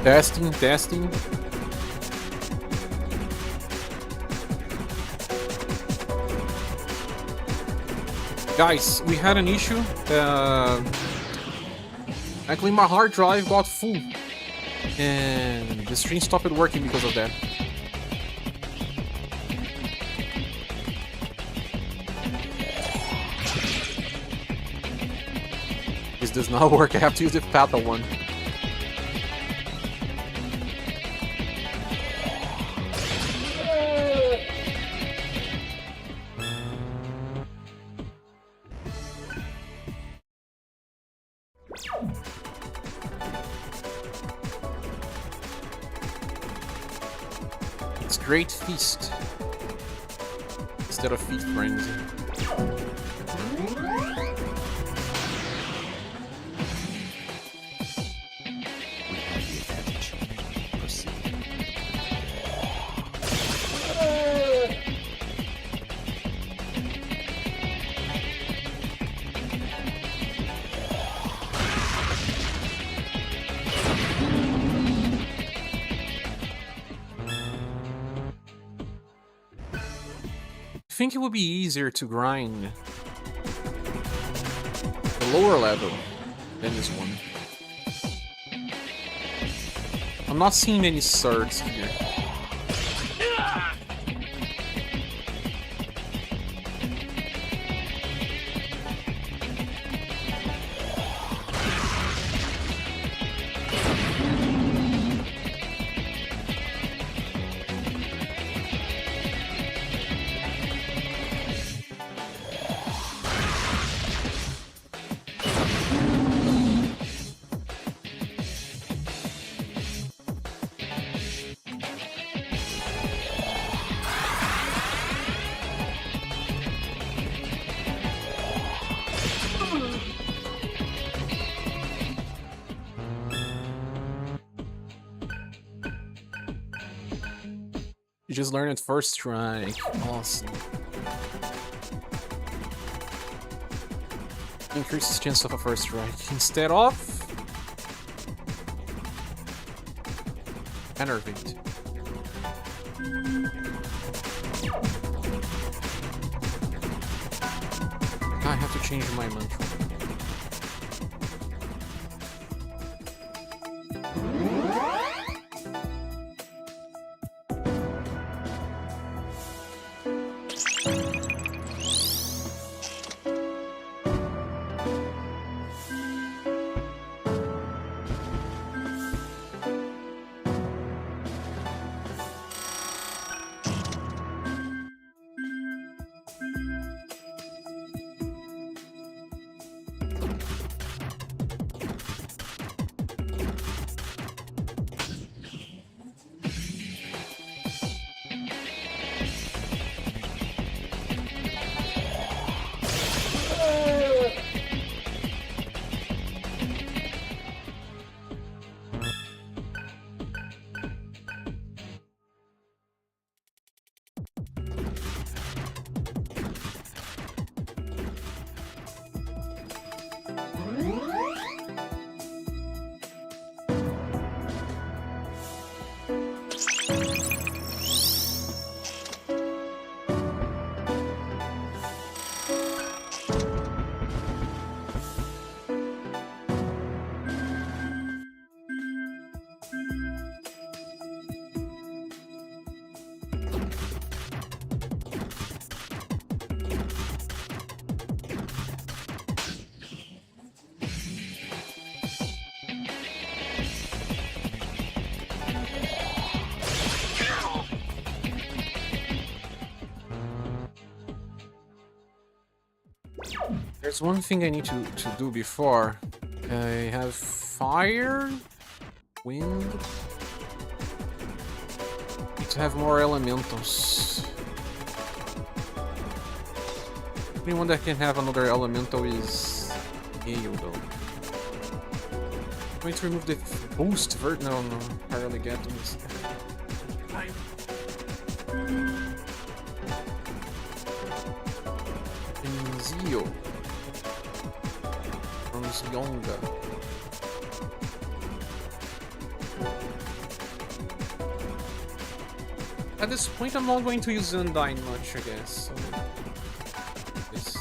Testing, testing. Guys, we had an issue. Actually, my hard drive got full. And the stream stopped working because of that. This does not work. I have to use the fatal one. It's Great Feast instead of Feast Frenzy. I think it would be easier to grind the lower level than this one. I'm not seeing many swords here. You just learned it first try. Awesome. Increases chance of a first strike instead of Enervate. I have to change my mantra. There's one thing I need to do before. I have fire, wind. Need to have more elementals. The only one that can have another elemental is Gale, though. I'm going to remove the boost vert. No, I really get this. Zio. Yonga. At this point, I'm not going to use Undyne much, I guess. So, this.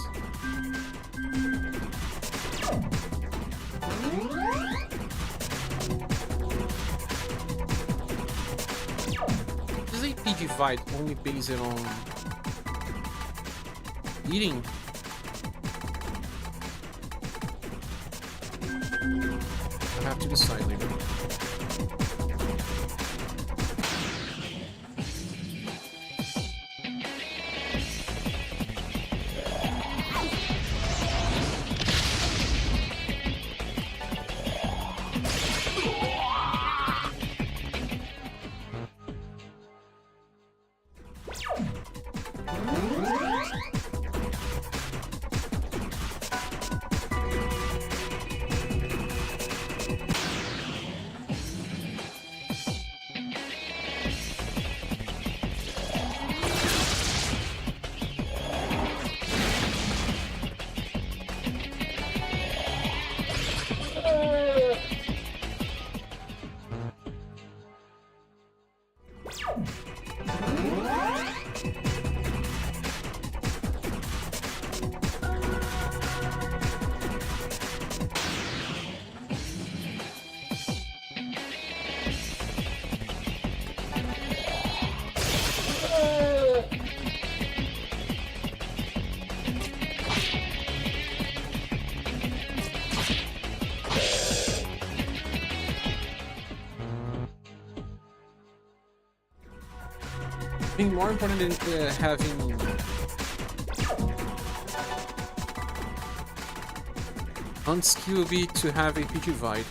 This AP divide only based on eating. I have to decide later. I think more important than having unskill would be to have AP divide.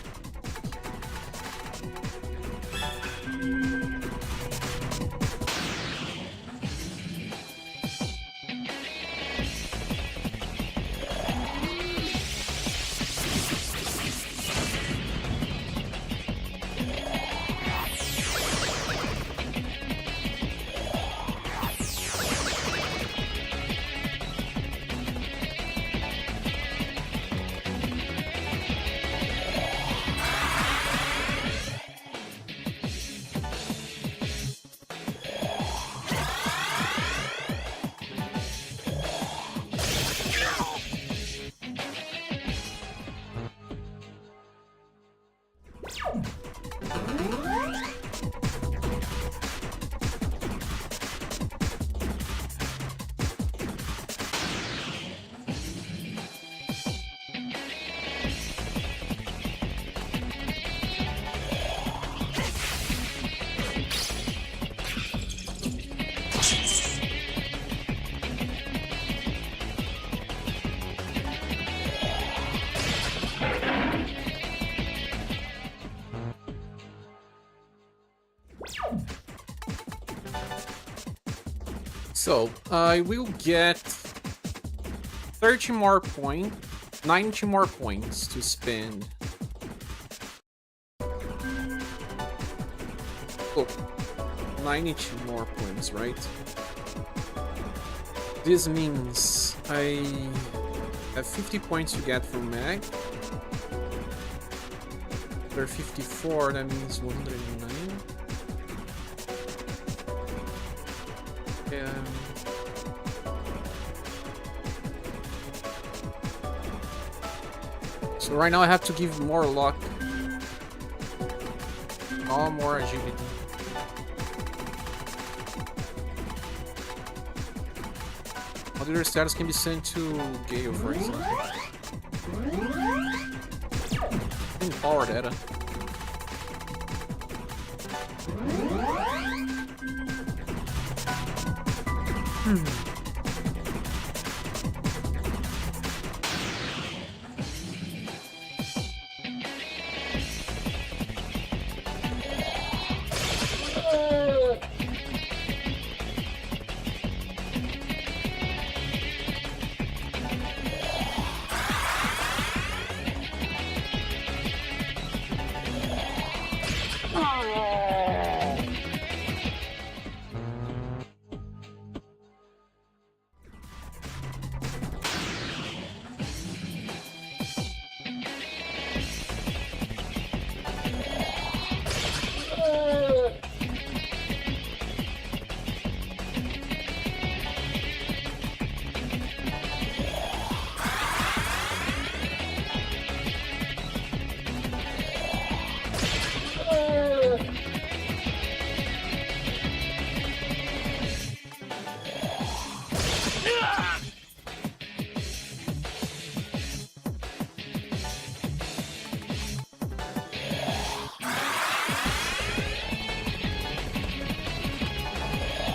So, I will get 30 more points, 90 more points to spend. Oh, 92 more points, right? This means I have 50 points to get from Mag. There are 54, that means 109. So right now I have to give more luck. Oh, more agility. Other status can be sent to Gale, for example. And power data.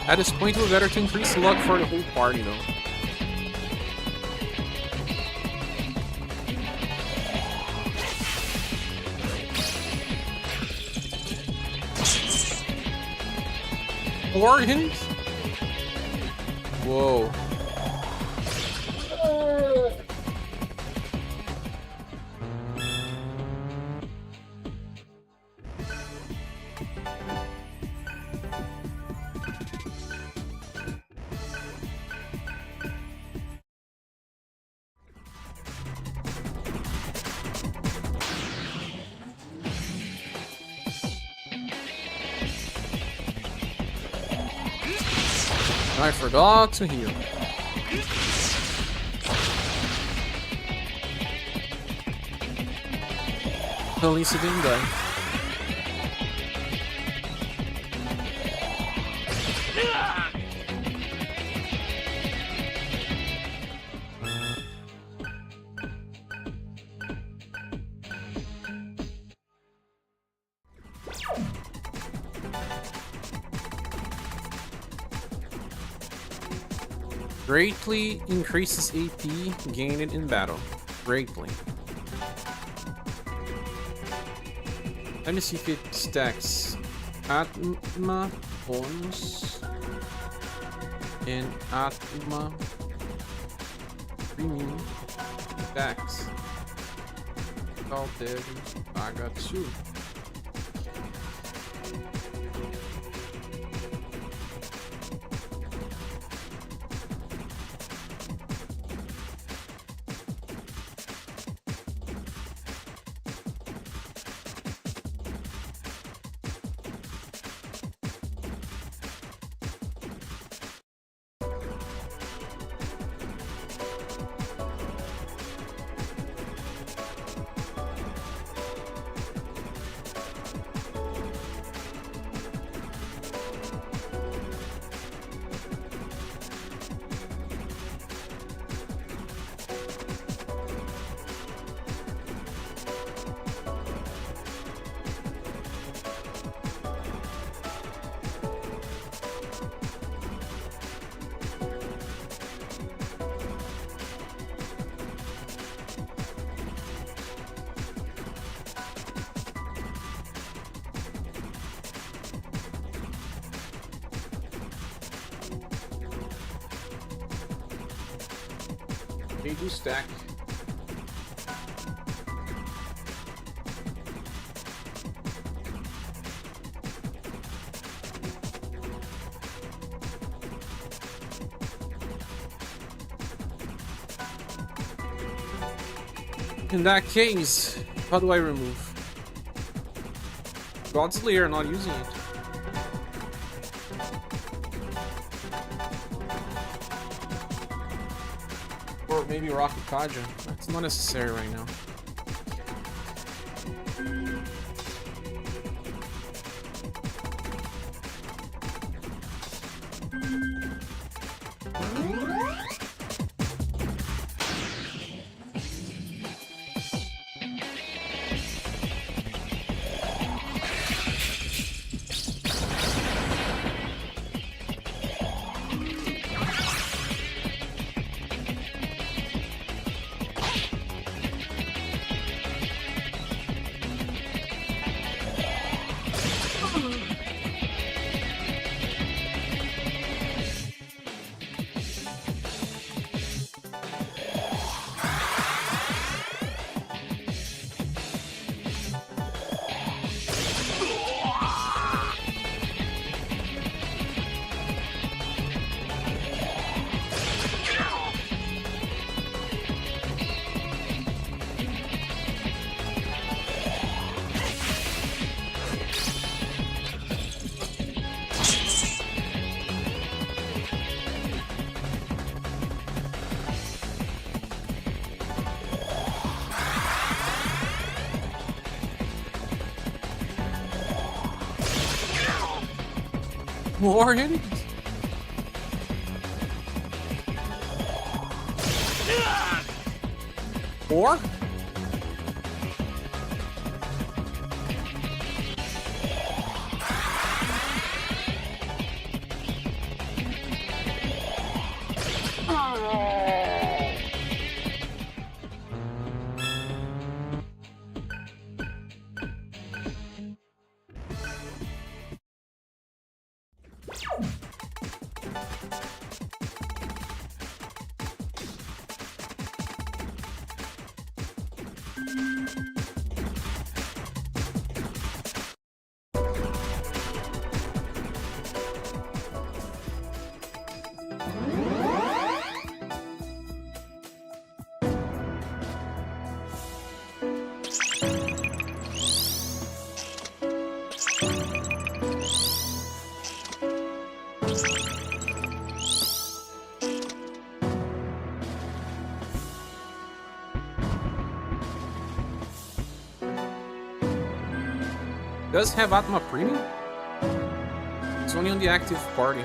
At this point, we're better to increase luck for the whole party, though. Organs? Whoa. I forgot to heal. At least it didn't die. Greatly increases AP gained in battle. Greatly. Let me see if it stacks. Atma bonus and Atma premium stacks. All there. Saga 2. They do stack. In that case, how do I remove? God's Lair, not using it. Or maybe Rocket Kaja. It's not necessary right now. More enemies. More? Does have Atma Premium? It's only on the active party.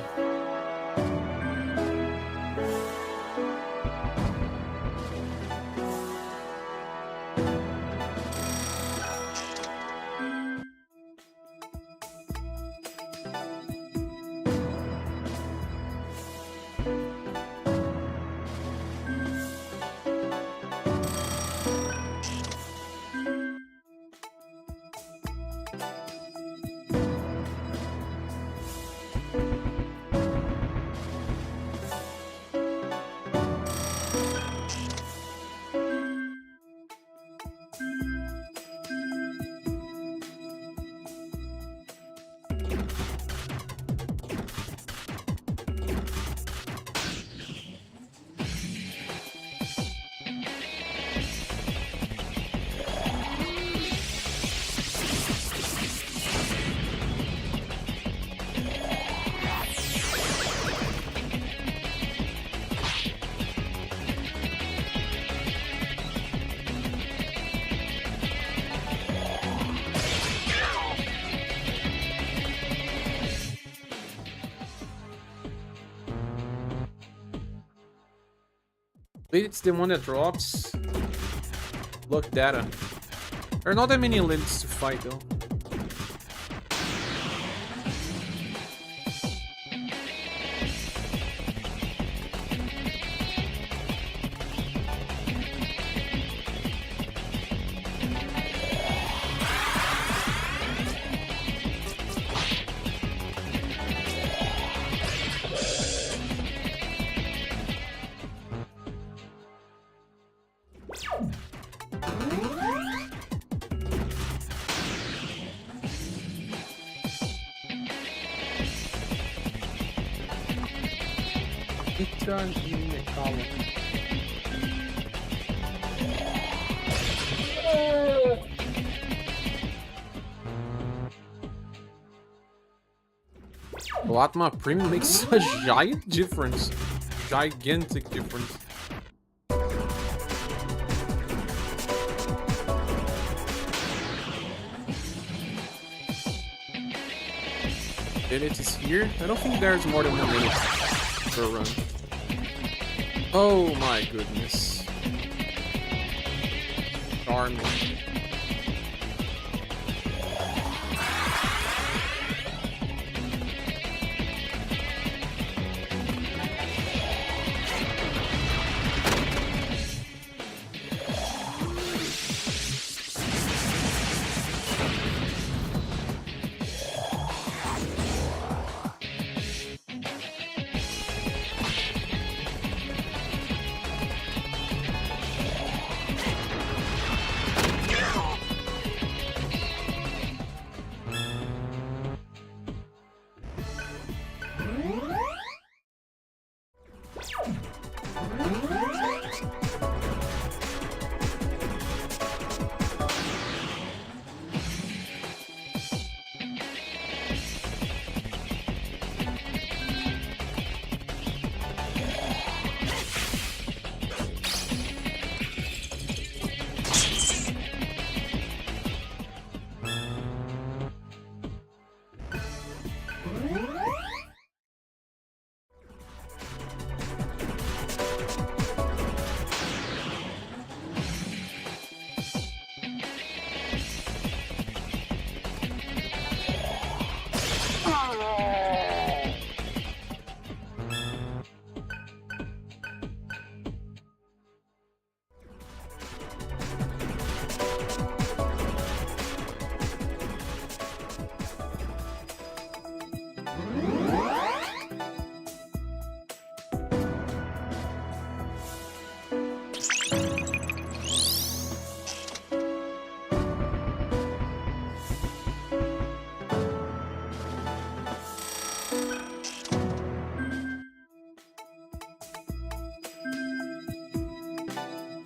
It's the one that drops. Look, data. There are not that many lids to fight though. In the column. Well, Atma Premium makes a giant difference. Gigantic difference. Minute is here. I don't think there's more than 1 minute per run. Oh my goodness. Darn me.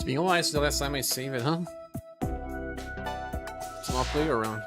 Being honest, the last time I save it, huh? It's not play around.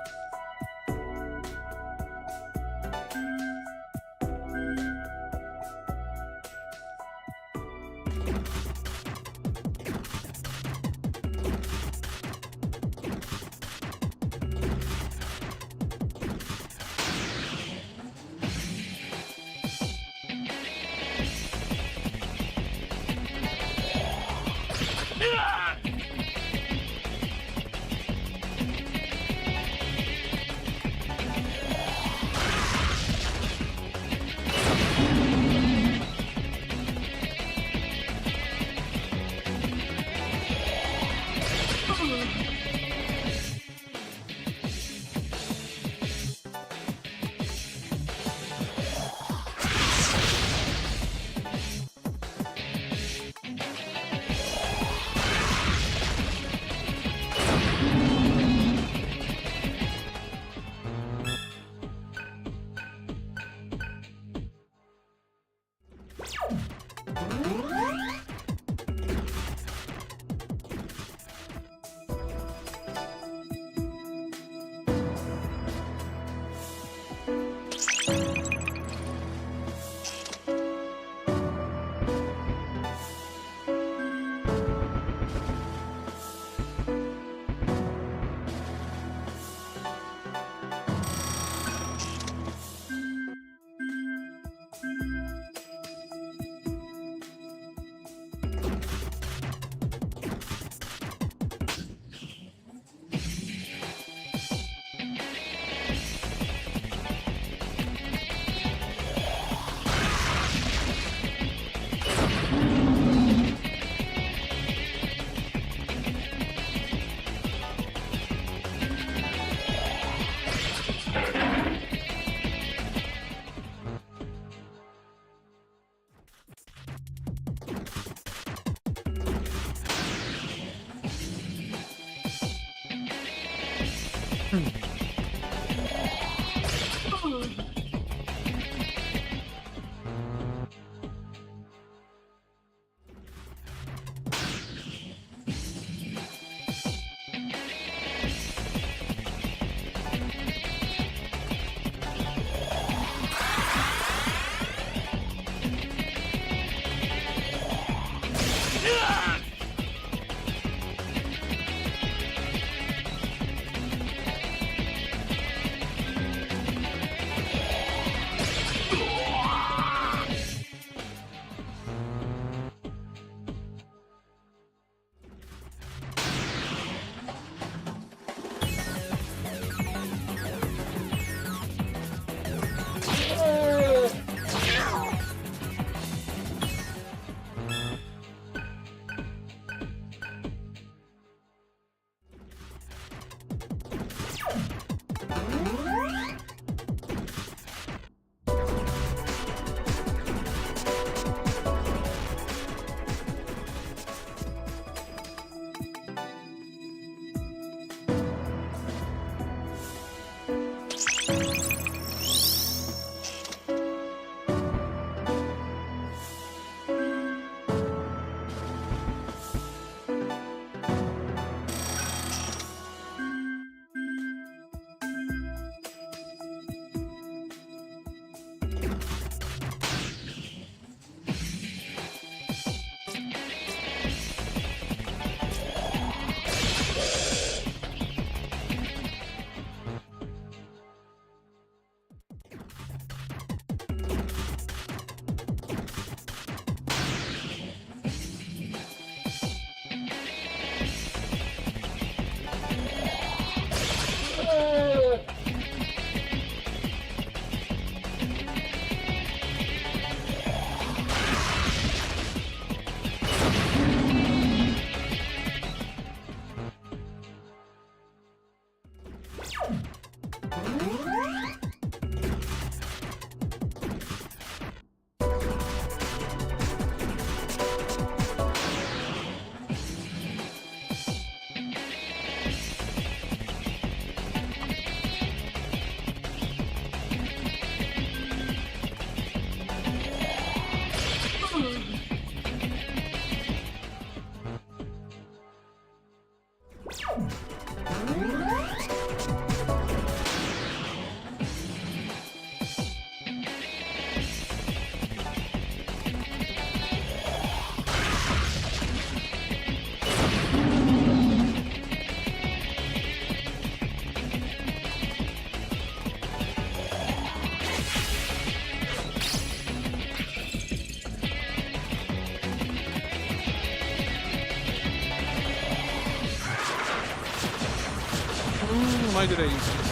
Why did I use this?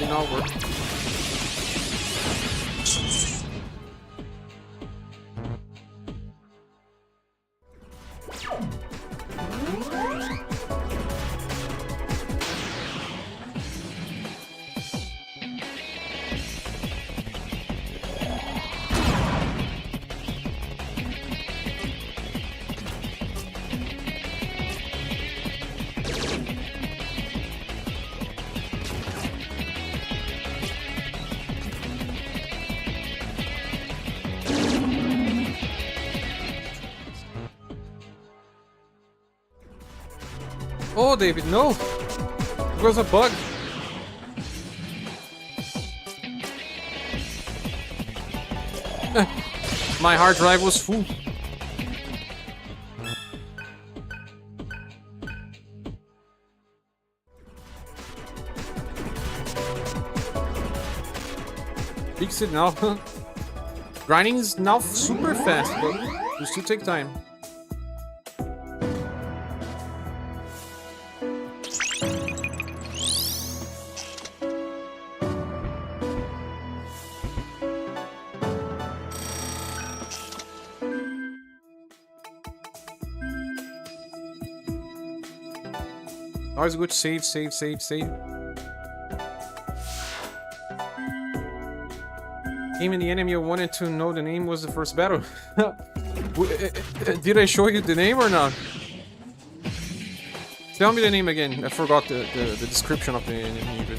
Did not work. Oh, David, no! It was a bug. My hard drive was full. Fix it now. Grinding is now super fast, but will still take time. Always good. Save. Game and the enemy you wanted to know the name was the first battle. Did I show you the name or not? Tell me the name again. I forgot the description of the enemy even.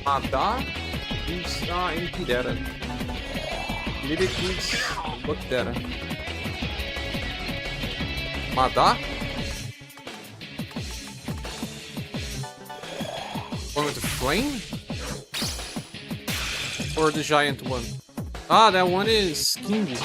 Saga? MP data. Lyric needs book data. Mada? One with the flame? Or the giant one? Ah, that one is King.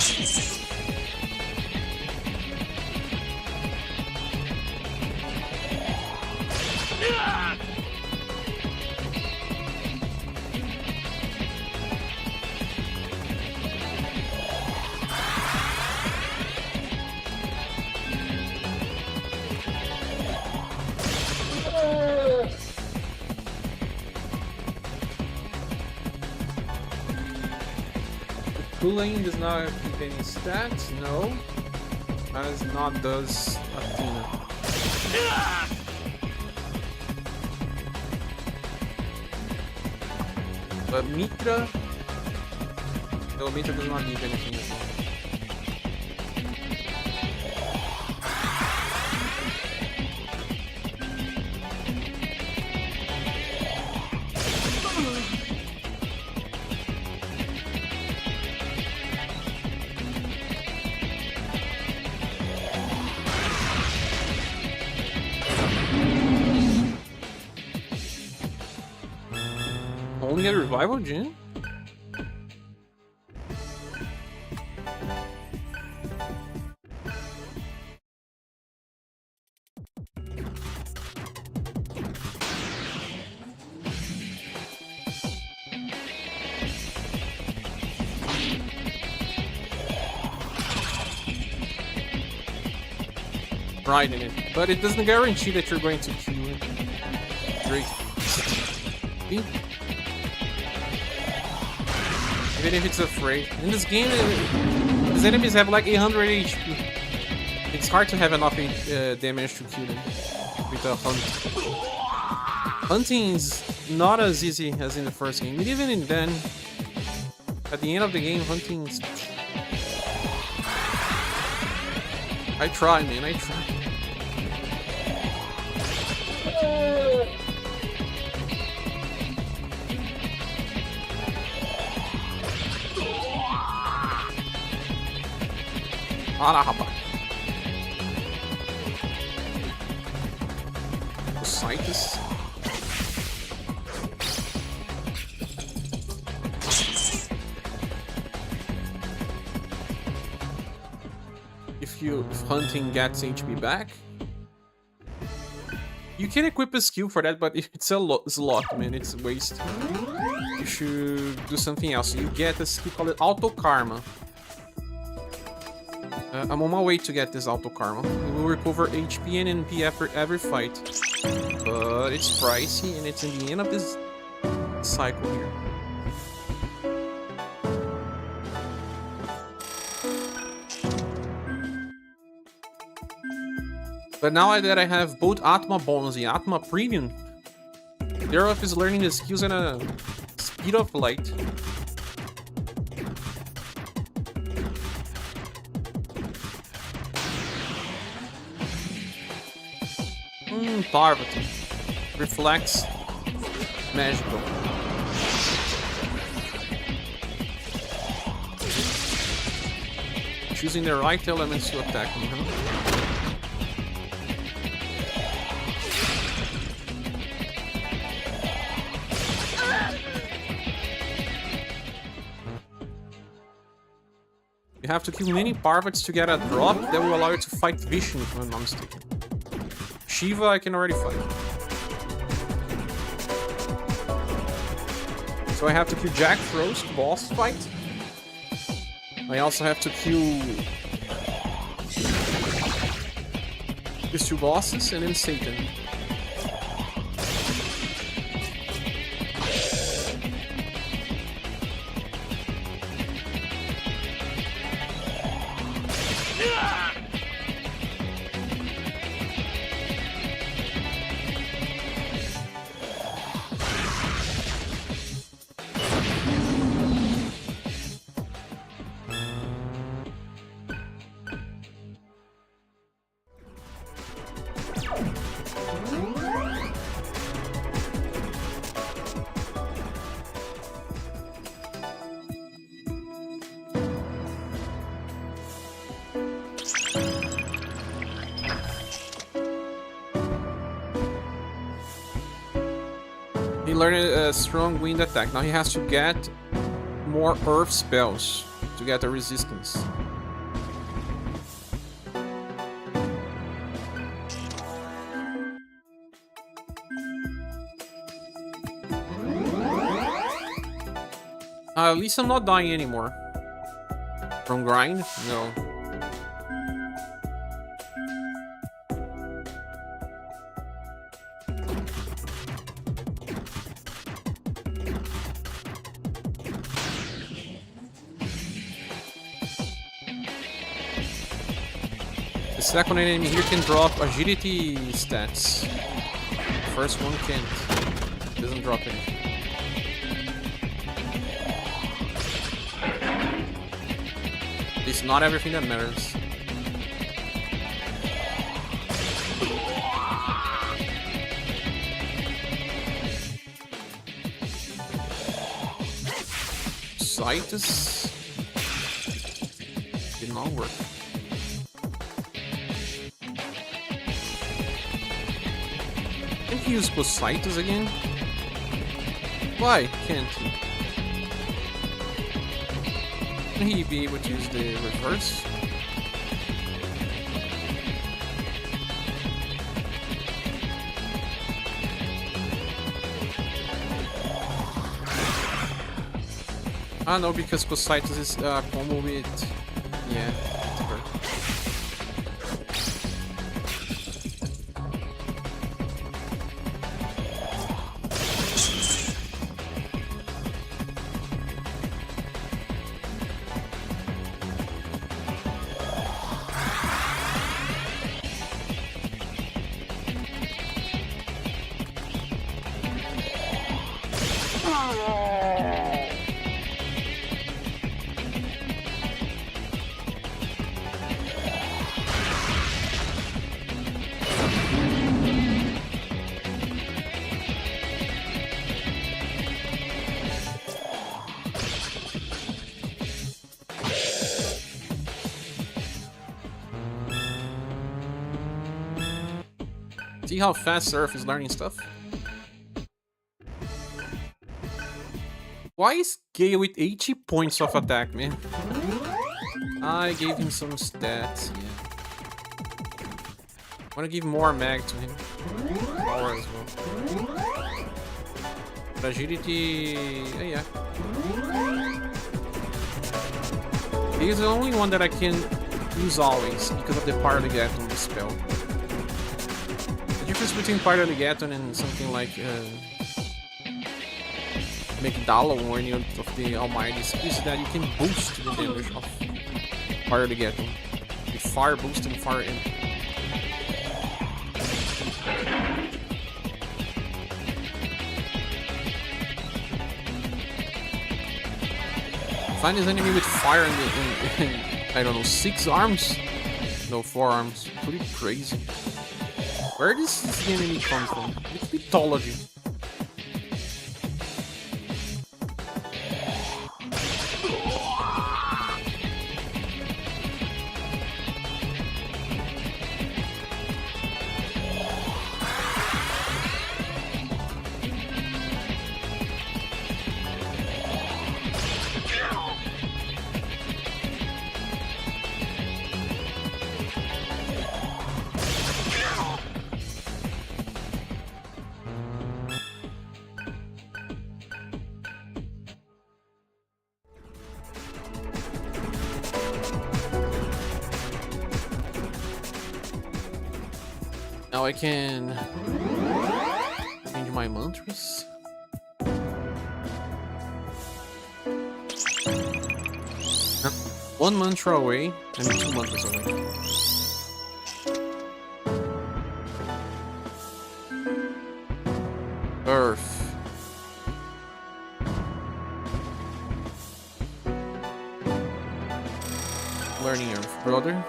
Cooling does not keep any stats, no. As not does Athena. But Mitra... No, Mitra does not give anything as well. Only a revival gym? Right in it, but it doesn't guarantee that you're going to kill it. Great. See? Even if it's afraid. In this game, these enemies have like 800 HP. It's hard to have enough damage to kill them with a hunt. Hunting is not as easy as in the first game. And even in then, at the end of the game, hunting is... I try, man, I try. Para, rapaz. Os sites. If hunting gets HP back, you can equip a skill for that, but it's a slot, man. It's a waste. You should do something else. You get a skill called Auto Karma. I'm on my way to get this Auto Karma. It will recover HP and NP after every fight. But it's pricey and it's in the end of this cycle here. But now that I have both Atma bonus and Atma Premium, Derov is learning the skills at a speed of light. Parvati. Reflex. Magical. choosing the right elements to attack me, huh? You have to kill many parvots to get a drop that will allow you to fight Vishnu, if I'm not mistaken. Shiva I can already fight. So I have to kill Jack Frost, boss fight. I also have to kill these 2 bosses and then Satan. He learned a strong wind attack. Now he has to get more earth spells to get the resistance. At least I'm not dying anymore. From grind? No. The second enemy here can drop agility stats. The first one can't. Doesn't drop anything. It's not everything that matters. Citus did not work. Can he use Citus again? Why can't he? Can he be able to use the reverse? Ah no, because Citus is combo with... yeah, whatever. See how fast Surf is learning stuff? Why is Gale with 80 points of attack, man? I gave him some stats, yeah. I wanna give more mag to him. Power as well. But agility... yeah. He's the only one that I can use always because of the Paraligaton spell. The difference between Paraligaton and something like Megdalo or any of the Almighties is that you can boost the damage of Paraligaton with Fire Boost and Fire In. Find this enemy with fire in I don't know, 6 arms? No, 4 arms. Pretty crazy. Where does this enemy come from? It's mythology. Now I can change my mantras. One mantra away and 2 mantras away. Earth. Learning Earth, brother.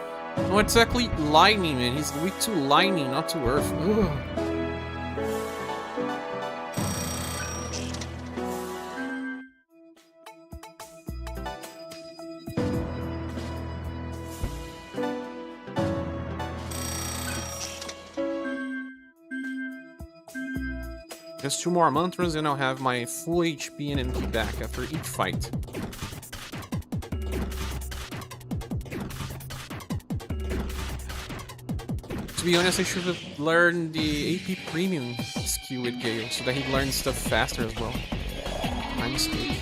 No, it's exactly lightning, man. He's weak to lightning, not to Earth. Ugh. Just 2 more mantras and I'll have my full HP and MP back after each fight. To be honest, I should have learned the AP premium skill with Gale so that he learns stuff faster as well. My mistake.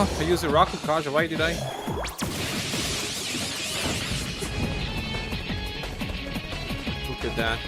Oh, I used a Rocket Kaja, why did I? Look at that.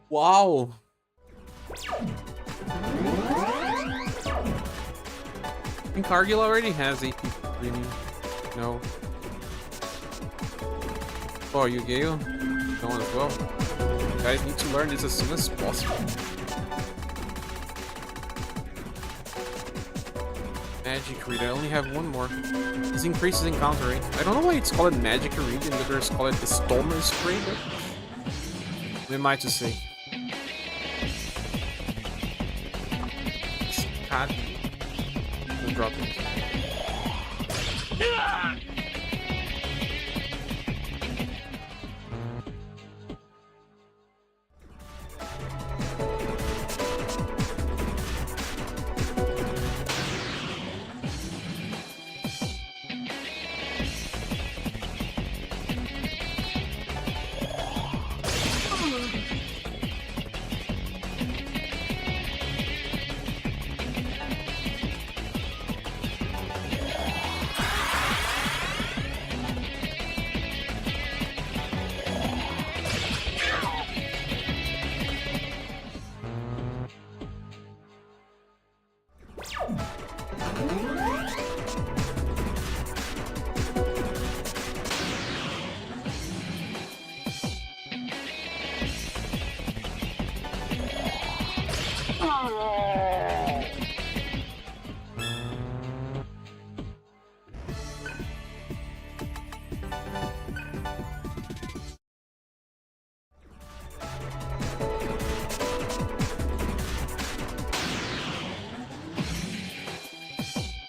Wow. I think Cargill already has AP premium. No. Oh, are you Gale? No one as well. You guys need to learn this as soon as possible. Magic Read. I only have one more. This increases encounter rate. I don't know why it's called Magic Read and the others call it the Stormer Spray, but we might just say. God. We'll drop it.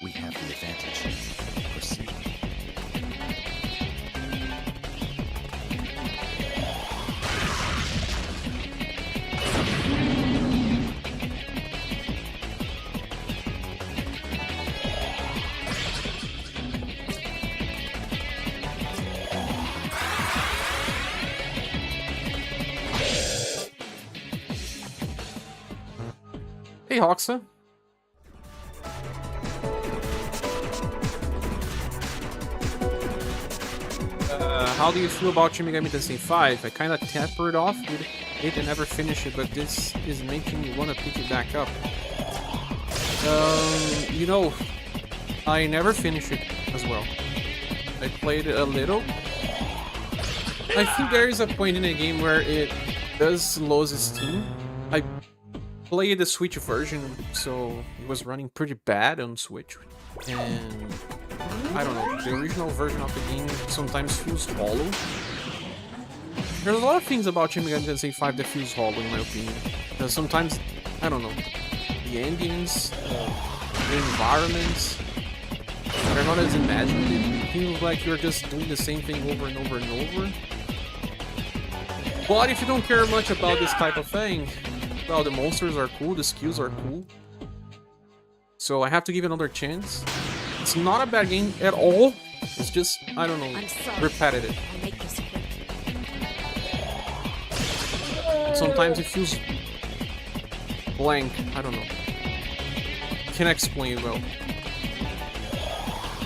We have the advantage. Proceed. Hey, Hoxa. How do you feel about Shin Megami Tensei 5? I kinda tapered off with it and never finished it, but this is making me wanna pick it back up. You know, I never finished it as well. I played it a little. I think there is a point in the game where it does lose steam. I played the Switch version, so it was running pretty bad on Switch. And I don't know, the original version of the game sometimes feels hollow. There's a lot of things about Shin Megami Tensei 5 that feels hollow in my opinion. Because sometimes, I don't know, the ambience, the environments, they're not as imaginative. It feels like you're just doing the same thing over and over and over. But if you don't care much about this type of thing, well, the monsters are cool, the skills are cool. So I have to give it another chance. It's not a bad game at all. It's just, I don't know, repetitive. I'll make this quick. Sometimes it feels blank. I don't know. Can't explain it well.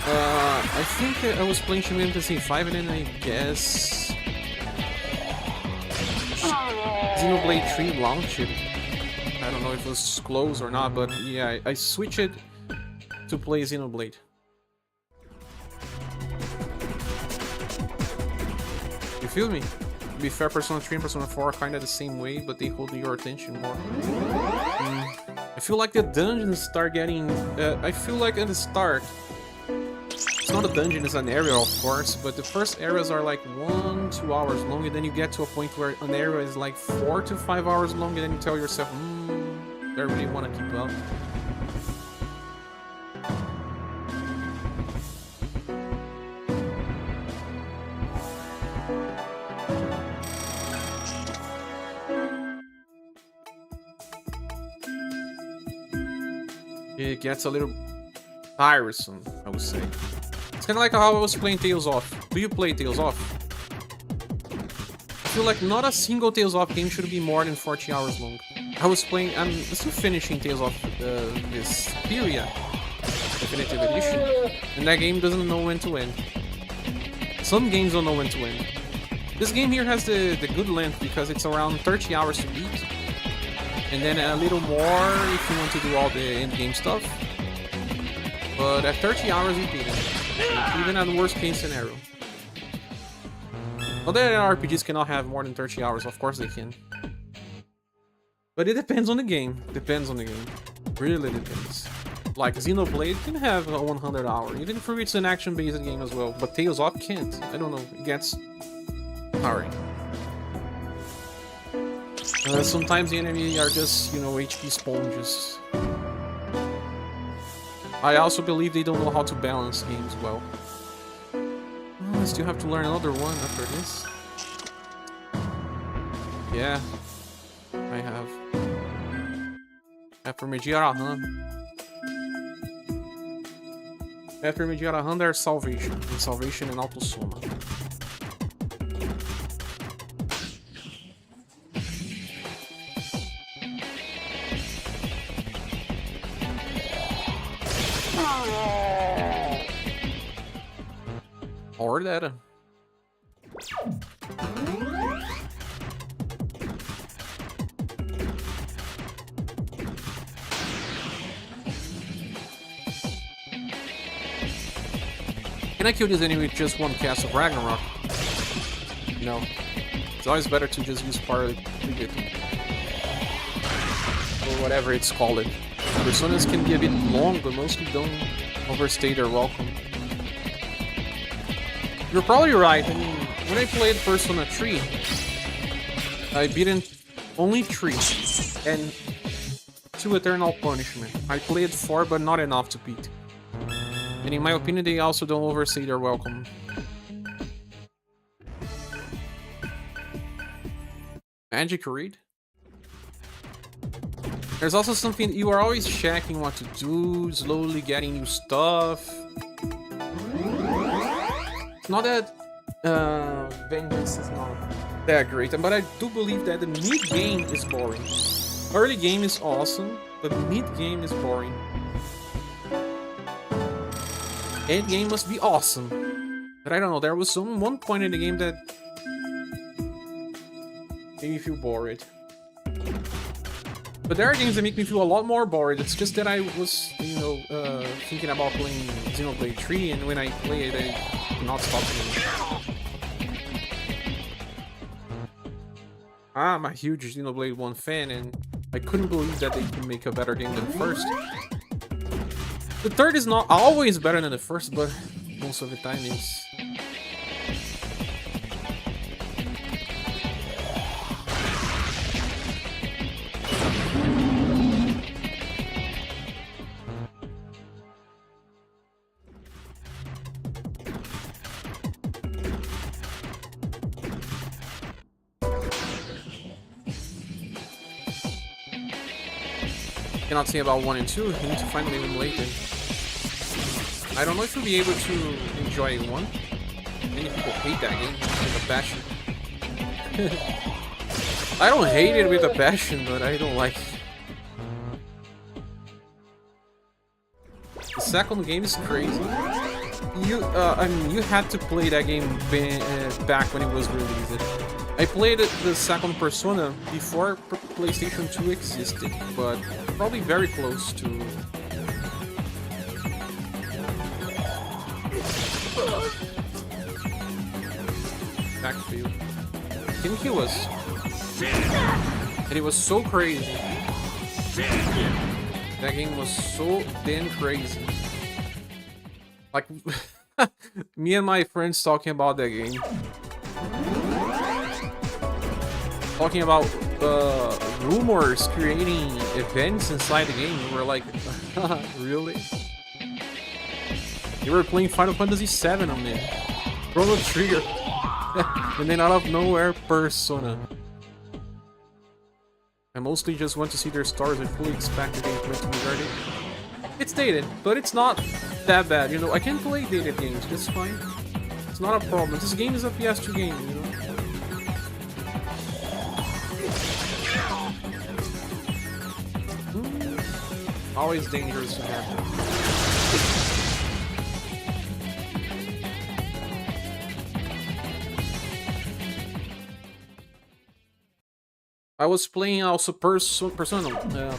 I think I was playing Shin Megami Tensei 5 and then I guess Xenoblade 3 launched it. I don't know if it was close or not, but yeah, I switched it to play Xenoblade. You feel me? To be fair, Persona 3 and Persona 4 are kinda the same way, but they hold your attention more. I feel like the dungeons start getting... I feel like at the start... It's not a dungeon, it's an area, of course, but the first areas are like 1-2 hours long, and then you get to a point where an area is like 4 to 5 hours long, and then you tell yourself, I really want to keep up. It gets a little tiresome, I would say. It's kind of like how I was playing Tales of. Do you play Tales of? I feel like not a single Tales of game should be more than 40 hours long. I was playing, I'm still finishing Tales of Vesperia Definitive Edition, and that game doesn't know when to end. Some games don't know when to end. This game here has the good length because it's around 30 hours to beat, and then a little more if you want to do all the end-game stuff. But at 30 hours you beat it, even at the worst case scenario. Other RPGs cannot have more than 30 hours, of course they can. But it depends on the game. Depends on the game. Really depends. Like Xenoblade can have a 100 hour, even if it's an action-based game as well. But Tales of can't. I don't know. It gets tiring. Sometimes the enemy are just, you know, HP sponges. I also believe they don't know how to balance games well. I still have to learn another one after this. Yeah, I have. After Medjarahan. After Medjarahan, there's Salvation. And Salvation and Autosoma. Or that. Can I kill this enemy with just one cast of Ragnarok? No. It's always better to just use Fire Leviathan. Or whatever it's called. Personas can be a bit long, but mostly don't overstay their welcome. You're probably right. I mean, when I played Persona 3, I beaten only 3 and 2 Eternal Punishment. I played 4, but not enough to beat. And in my opinion, they also don't overstay their welcome. Magic read? There's also something you are always checking what to do, slowly getting new stuff. It's not that Vengeance is not that great, but I do believe that the mid-game is boring. Early game is awesome, but mid-game is boring. End game must be awesome. But I don't know, there was one point in the game that made me feel bored. But there are games that make me feel a lot more bored. It's just that I was, you know, thinking about playing Xenoblade 3, and when I play it, I could not stop playing. I'm a huge Xenoblade 1 fan, and I couldn't believe that they could make a better game than the first. The third is not always better than the first, but most of the time it's... Cannot say about 1 and 2, you need to finally win later. I don't know if you'll be able to enjoy 1. Many people hate that game with a passion. I don't hate it with a passion, but I don't like it. The second game is crazy. I mean, you had to play that game back when it was released. I played the second Persona before PlayStation 2 existed, but probably very close to... Backfield. Didn't kill us. And it was so crazy. That game was so damn crazy. Like, me and my friends talking about that game. Talking about rumors creating events inside the game. We were like, really? You were playing Final Fantasy VII on me. Chrono Trigger. And then out of nowhere, Persona. I mostly just went to see their stars and fully expect the gameplay to be ready. It's dated, but it's not that bad, you know. I can play dated games, that's fine. It's not a problem. This game is a PS2 game, you know. Always dangerous to have. I was playing also Persona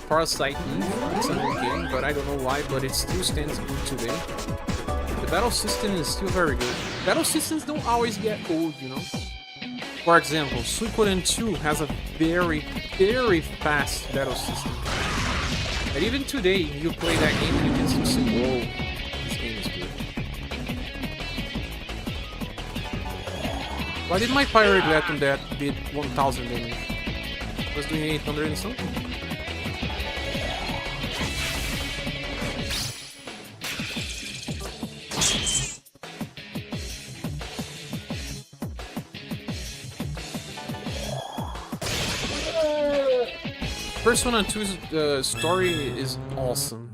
Parasite Eve. It's a new game, but I don't know why, but it still stands good today. The battle system is still very good. Battle systems don't always get old, you know. For example, Suikoden 2 has a very, very fast battle system. And even today, you play that game and you can still say, whoa, this game is good. Why did my pirate weapon that did 1000 damage? Was doing 800 and something. Persona 2's story is awesome.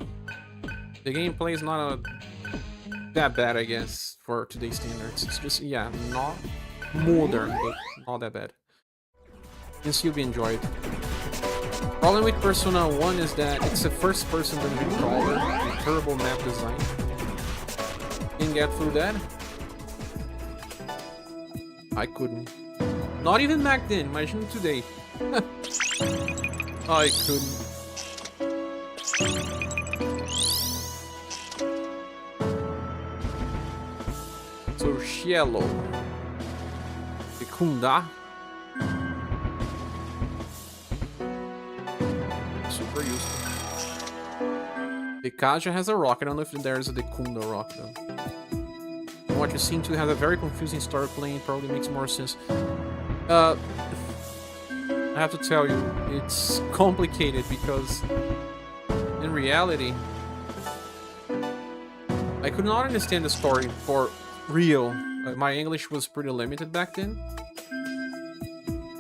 The gameplay is not that bad, I guess, for today's standards. It's just, yeah, not modern, but not that bad. Can still be enjoyed. Problem with Persona 1 is that it's a first-person dungeon crawler with terrible map design. Can get through that? I couldn't. Not even back then, imagine today. I couldn't. So Cielo. Secunda. Super useful. The Kaja has a rock. I don't know if there's a Dekunda rock though. From what you seem to have a very confusing story playing, it probably makes more sense. I have to tell you, it's complicated because in reality, I could not understand the story for real. My English was pretty limited back then.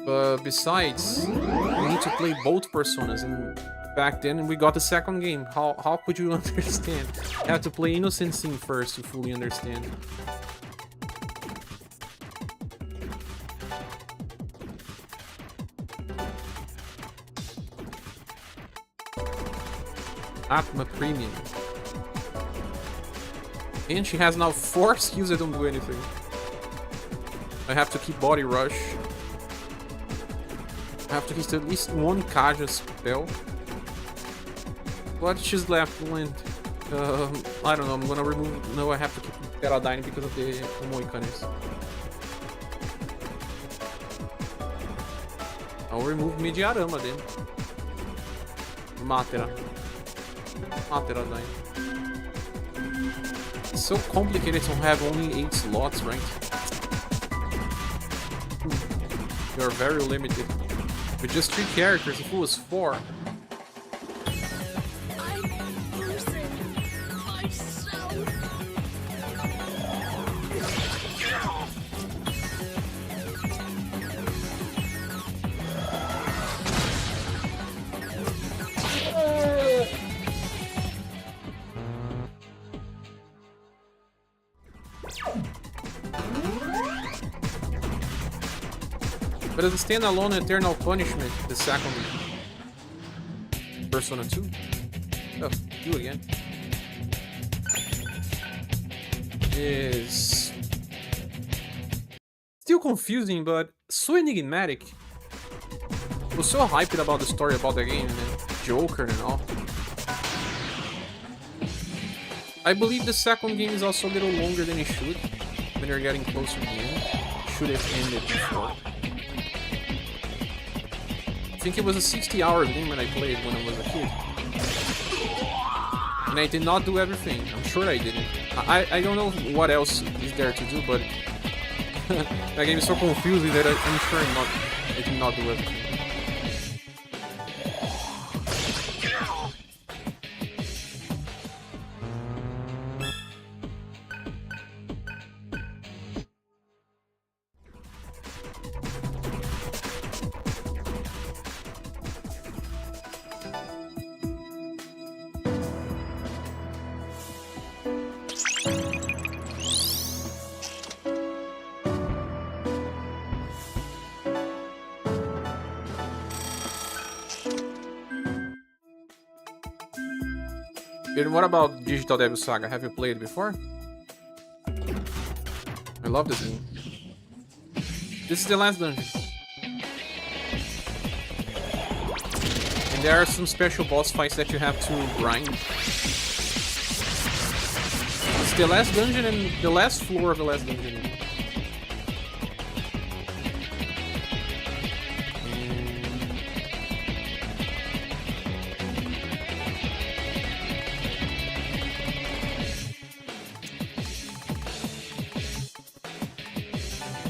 But besides, you need to play both personas, and back then we got the second game. How could you understand? You have to play Innocent Sin first to fully understand. Atma Premium. And she has now 4 skills that don't do anything. I have to keep Body Rush. I have to hit at least one Kaja spell. What she's left to land? I don't know, I'm gonna remove... No, I have to keep Paradigm because of the Moikanes. I'll remove Mediarama then. Matera. Matera Dyne. It's so complicated to have only 8 slots, right? You're very limited. With just 3 characters, if it was 4. But as a standalone Eternal Punishment, the second Persona 2. Oh, you again. Is still confusing, but so enigmatic. I was so hyped about the story about the game and Joker and all. I believe the second game is also a little longer than it should. When you're getting closer to the end. Should have ended before. I think it was a 60-hour game when I played when I was a kid. And I did not do everything. I'm sure I didn't. I don't know what else is there to do, but that game is so confusing that I'm sure I did not do everything. And what about Digital Devil Saga? Have you played it before? I love this game. This is the last dungeon. And there are some special boss fights that you have to grind. It's the last dungeon and the last floor of the last dungeon.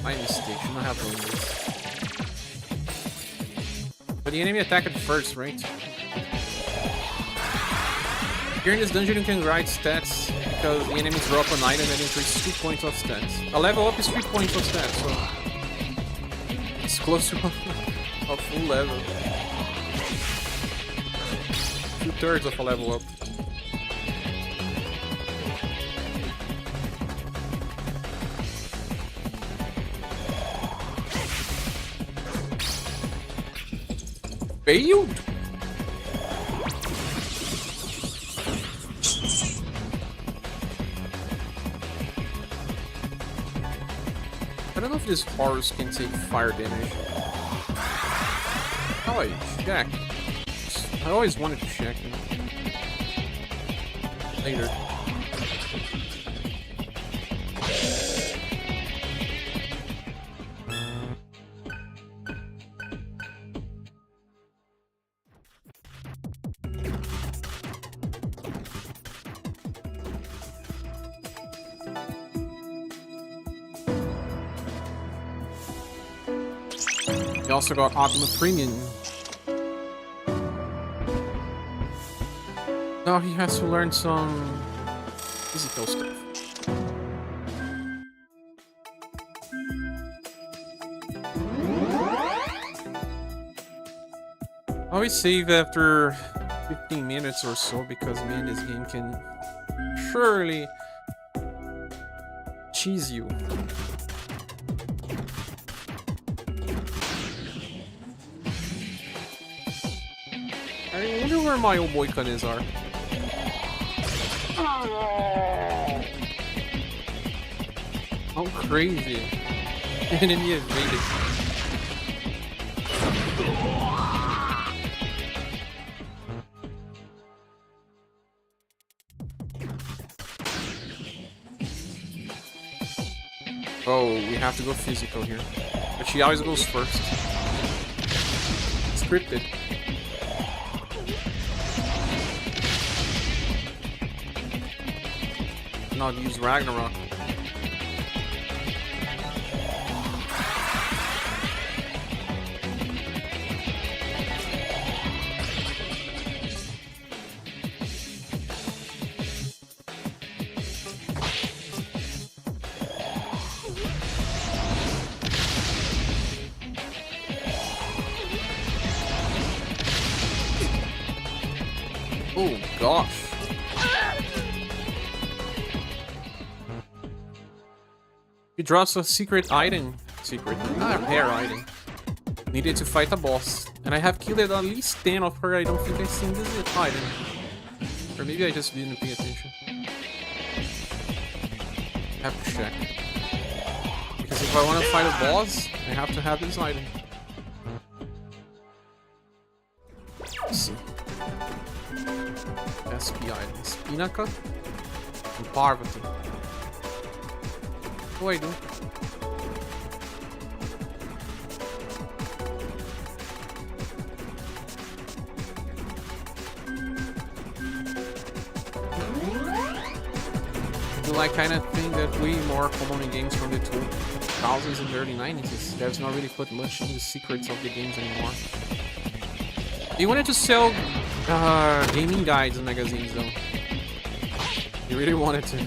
My mistake, should not have done this. But the enemy attacked first, right? Here in this dungeon you can grind stats because the enemies drop an item that increases 2 points of stats. A level up is 3 points of stats, so it's close to a full level. 2/3 of a level up. Failed? I don't know if this horse can take fire damage. How I check? I always wanted to check. You know? Later. We also got Atlus Premium. Now he has to learn some physical stuff. I always save after 15 minutes or so because, man, this game can surely cheese you. I wonder where my old boy cutters are. How crazy. Enemy evaded. Oh, we have to go physical here. But she always goes first. Scripted. Not use Ragnarok. Oh gosh. He drops a secret item. Rare item. Needed to fight a boss. And I have killed at least 10 of her. I don't think I've seen this item. Or maybe I just didn't pay attention. I have to check. Because if I want to fight a boss, I have to have this item. Let's see. SP items. Pinaka and Parvati. What do I do? The like kind of thing that way more common in games from the 2000s and early 90s. There's not really put much in the secrets of the games anymore. They wanted to sell gaming guides and magazines though. They really wanted to.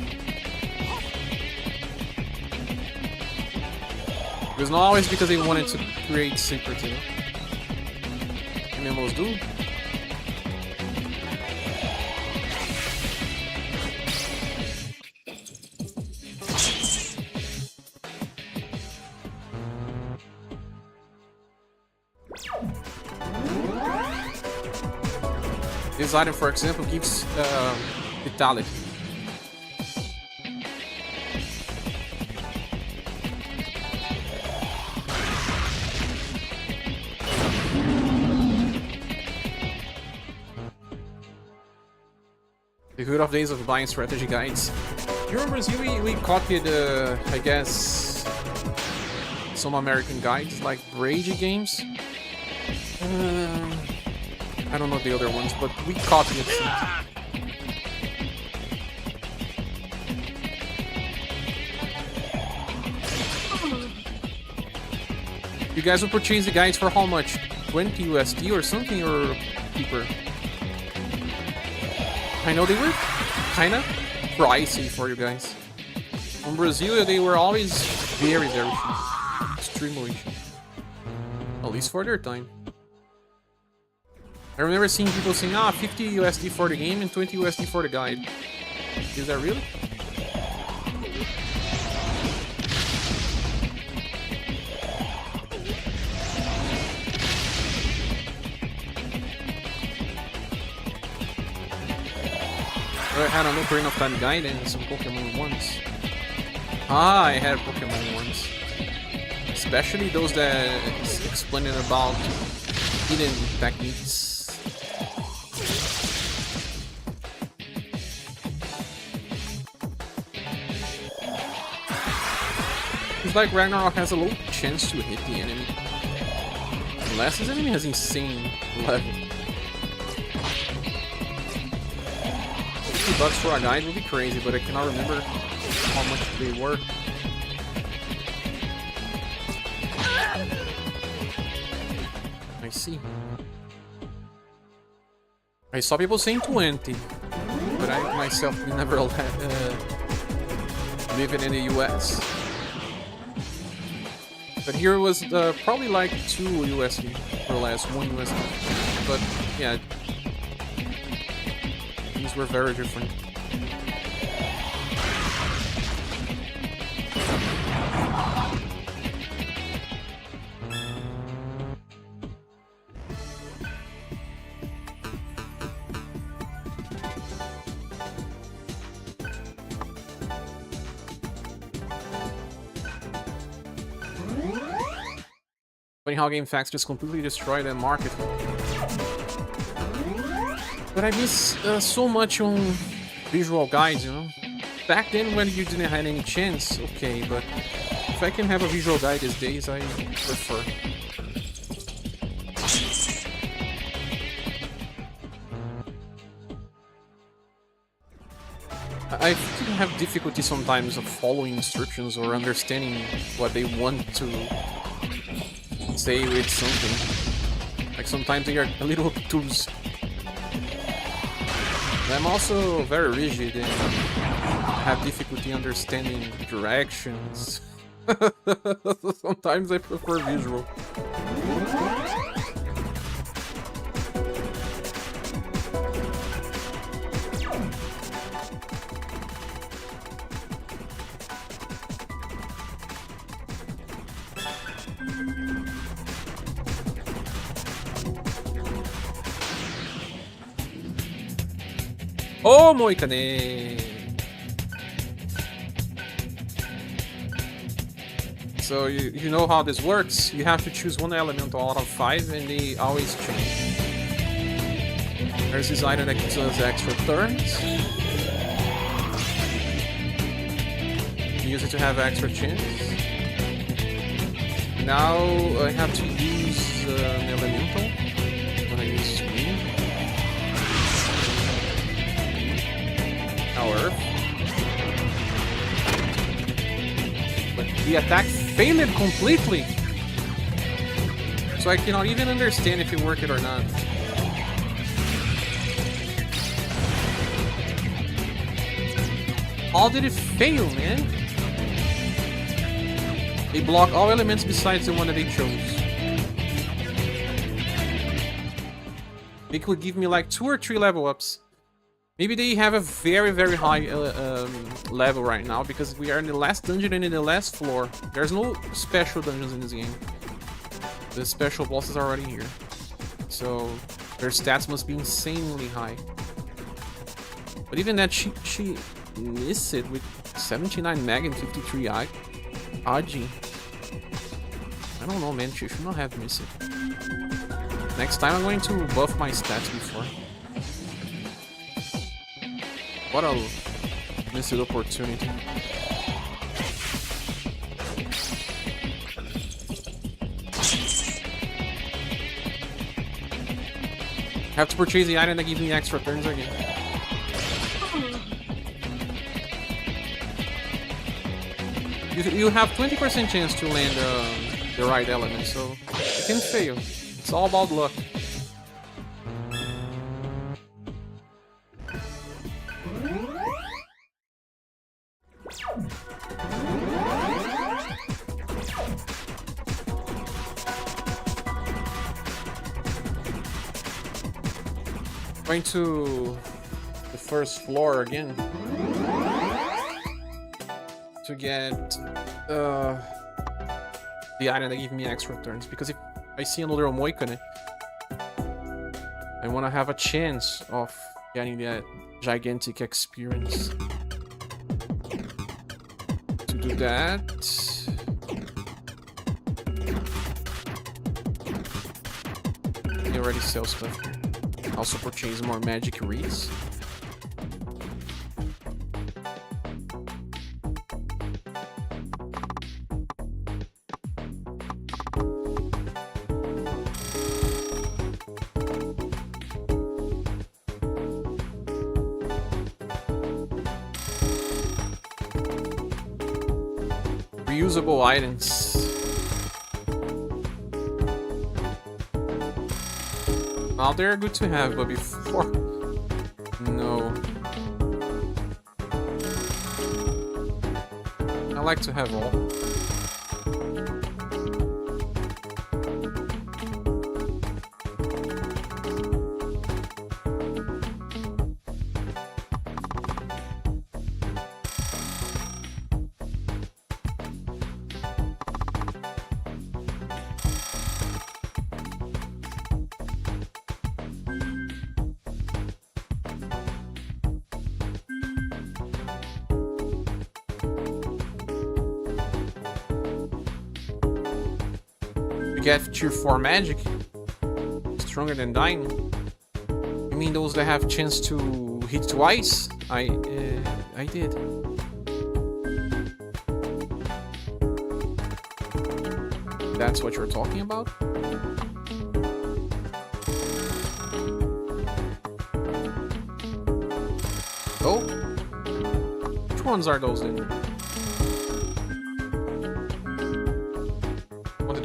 It was not always because they wanted to create secrets, you know. MMOs do. This item, for example, gives vitality. The good of days of buying strategy guides. Here in Brazil, we copied, I guess, some American guides like Rage Games. I don't know the other ones, but we copied it. You guys will purchase the guides for how much? 20 USD or something, or cheaper? I know they were kinda pricey for you guys. In Brazil, they were always very, very cheap. Extremely cheap. At least for their time. I remember seeing people saying, 50 USD for the game and 20 USD for the guide. Is that real? I had an Ocarina of Time guide and some Pokemon ones. I had Pokemon ones. Especially those that explaining about hidden techniques. It's like Ragnarok has a low chance to hit the enemy. Unless his enemy has insane level. $50 for a guide would be crazy, but I cannot remember how much they were. I see. I saw people saying 20, but I myself never living in the US. But here was probably like 2 USD or less, 1 USD. But yeah, things were very different. Funny how GameFAQs just completely destroyed that market. But I miss so much on visual guides, you know? Back then when you didn't have any chance, okay, but if I can have a visual guide these days, I prefer. I can have difficulty sometimes of following instructions or understanding what they want to say with something. Like sometimes they are a little obtuse. I'm also very rigid and have difficulty understanding directions. Sometimes I prefer visual. Oh, Moikane! So you know how this works. You have to choose one element out of 5 and they always change. There's this item that gives us extra turns. Use it to have extra chance. Now I have to use an elemental when I use screen. Now Earth. But the attack failed completely. So I cannot even understand if it worked or not. How did it fail, man? They block all elements besides the one that they chose. They could give me like 2 or 3 level ups. Maybe they have a very, very high level right now because we are in the last dungeon and in the last floor. There's no special dungeons in this game. The special bosses are already here. So their stats must be insanely high. But even that, she missed it with 79 mag and 53 Aji. I don't know, man. She should not have missed it. Next time I'm going to buff my stats before. What a missed opportunity. Have to purchase the item that gives me extra turns again. You have 20% chance to land the right element, so you can fail. It's all about luck. Going to the first floor again to get the item that give me extra turns, because if I see another Moikane, I want to have a chance of getting that gigantic experience. To do that, he already sells stuff here. Also purchase more magic reeds. Reusable items. Now they're good to have, but before... No. I like to have all. Get tier 4 magic stronger than dying. You mean those that have chance to hit twice? I did. That's what you're talking about? Oh, which ones are those then?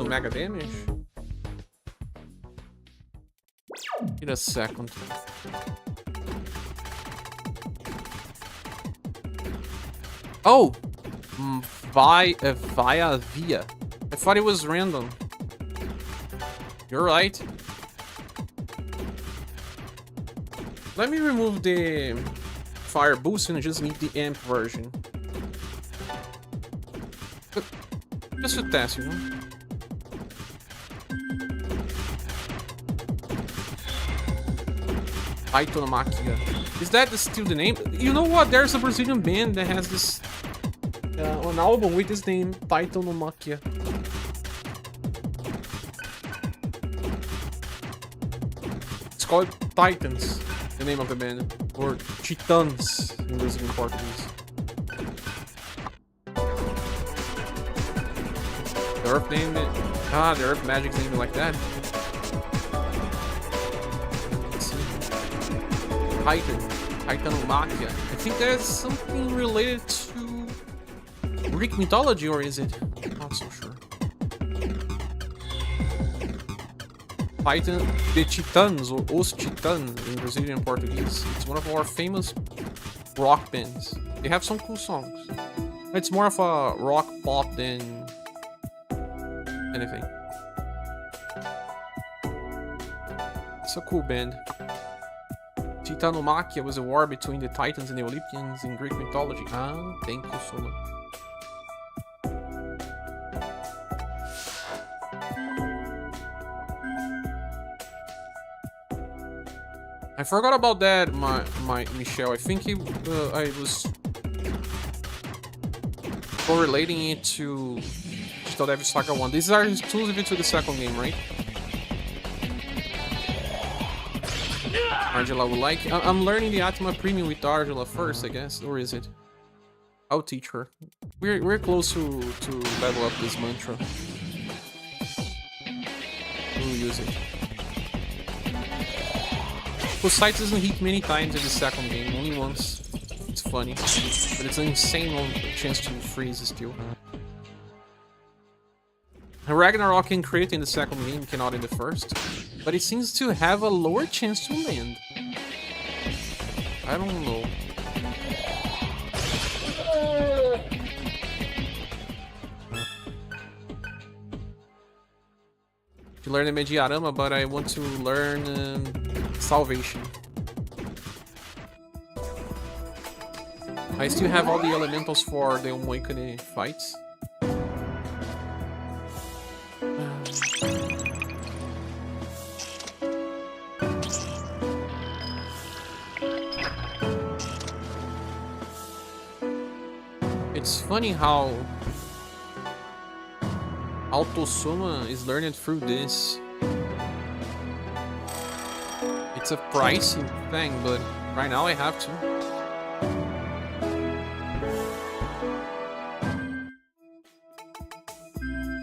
Mega damage? Wait a second. Oh! Via. I thought it was random. You're right. Let me remove the fire boost and just need the amp version. But just to test, you know? Taitonomaquia. Is that still the name? You know what? There's a Brazilian band that has this an album with this name, Taitonomaquia. It's called Titans, the name of the band, or Titãs in Brazilian Portuguese. The Earth named it. The Earth Magic's named it like that. Taitonomaquia. I think there's something related to Greek mythology, or is it? I'm not so sure. Titan, the Titãs, or Os Titãs in Brazilian Portuguese. It's one of our famous rock bands. They have some cool songs. It's more of a rock pop than anything. It's a cool band. Titanomaquia was a war between the Titans and the Olympians in Greek mythology. Ah, thank you so much. I forgot about that, my Michelle. I think I was correlating it to Digital Devil Saga 1. These are exclusive to the second game, right? Argela would like. I'm learning the Atma Premium with Argela first, I guess, or is it? I'll teach her. We're close to level up this mantra. We'll use it. Sight doesn't hit many times in the second game, only once. It's funny, but it's an insane chance to freeze still. Ragnarok can crit in the second game, cannot in the first, but it seems to have a lower chance to land. I don't know. To learn the Mediarama, but I want to learn Salvation. I still have all the elementals for the Omoikane fights. It's funny how Autosoma is learned through this. It's a pricey thing, but right now I have to.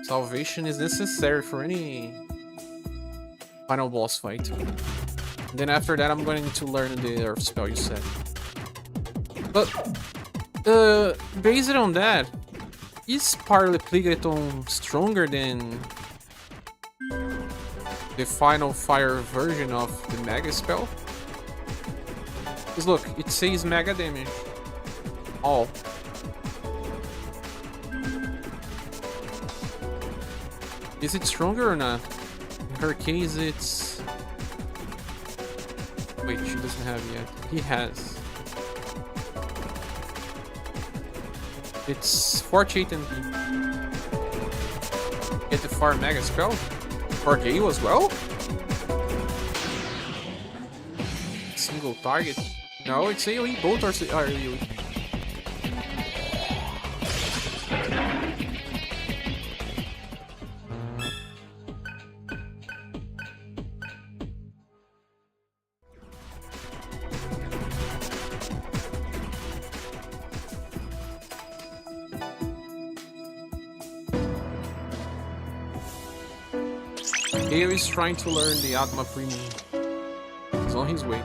Salvation is necessary for any final boss fight. And then after that I'm going to learn the Earth spell you said. But based on that, is Parleplegaton stronger than the final fire version of the Mega spell. Because look, it says Mega damage. All. Is it stronger or not? In her case, it's... Wait, she doesn't have yet. He has. It's 48 and get the fire Mega spell. For Gale as well? Single target. No, it's AoE. Both are AoE. Gale is trying to learn the Atma Premium. He's on his way.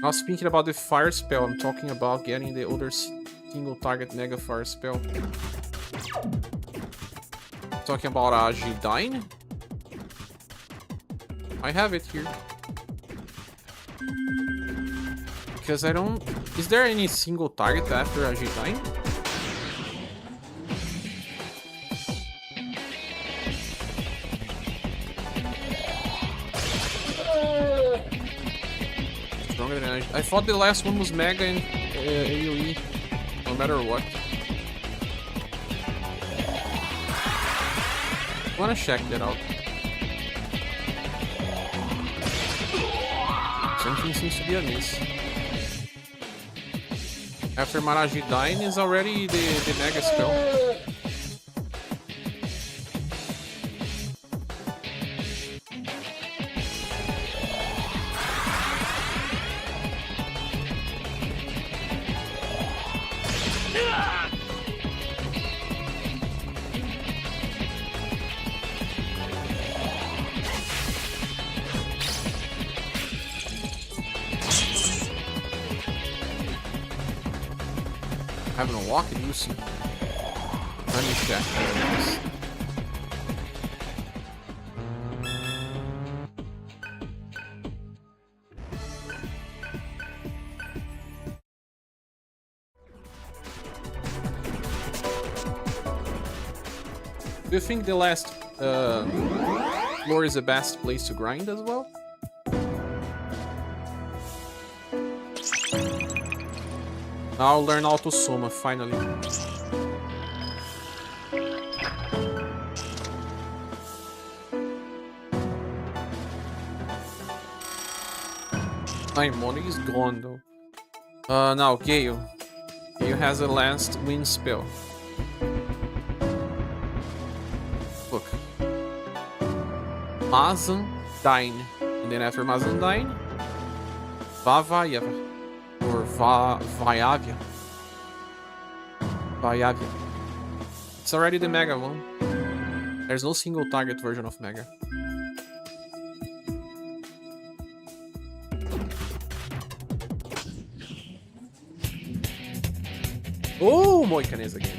Now speaking about the fire spell, I'm talking about getting the other single target Mega Fire spell. Talking about Agidine. I have it here. Because I don't... Is there any single target after Agidine? Stronger than I thought the last one was Mega and AoE, no matter what. I wanna check that out. Something seems to be amiss. After Maragidine is already the Mega spell. Having a walk in Lucy. Let me check. Do you think the last floor is the best place to grind as well? I'll learn Auto Soma finally. My money is gone though. Now Gale. Gale has a last wind spell. Look. Mazandine. And then after Mazandine, Vavayava. Or Vayavia. Vayavia. It's already the Mega one. There's no single target version of Mega. Oh, Moikanes again.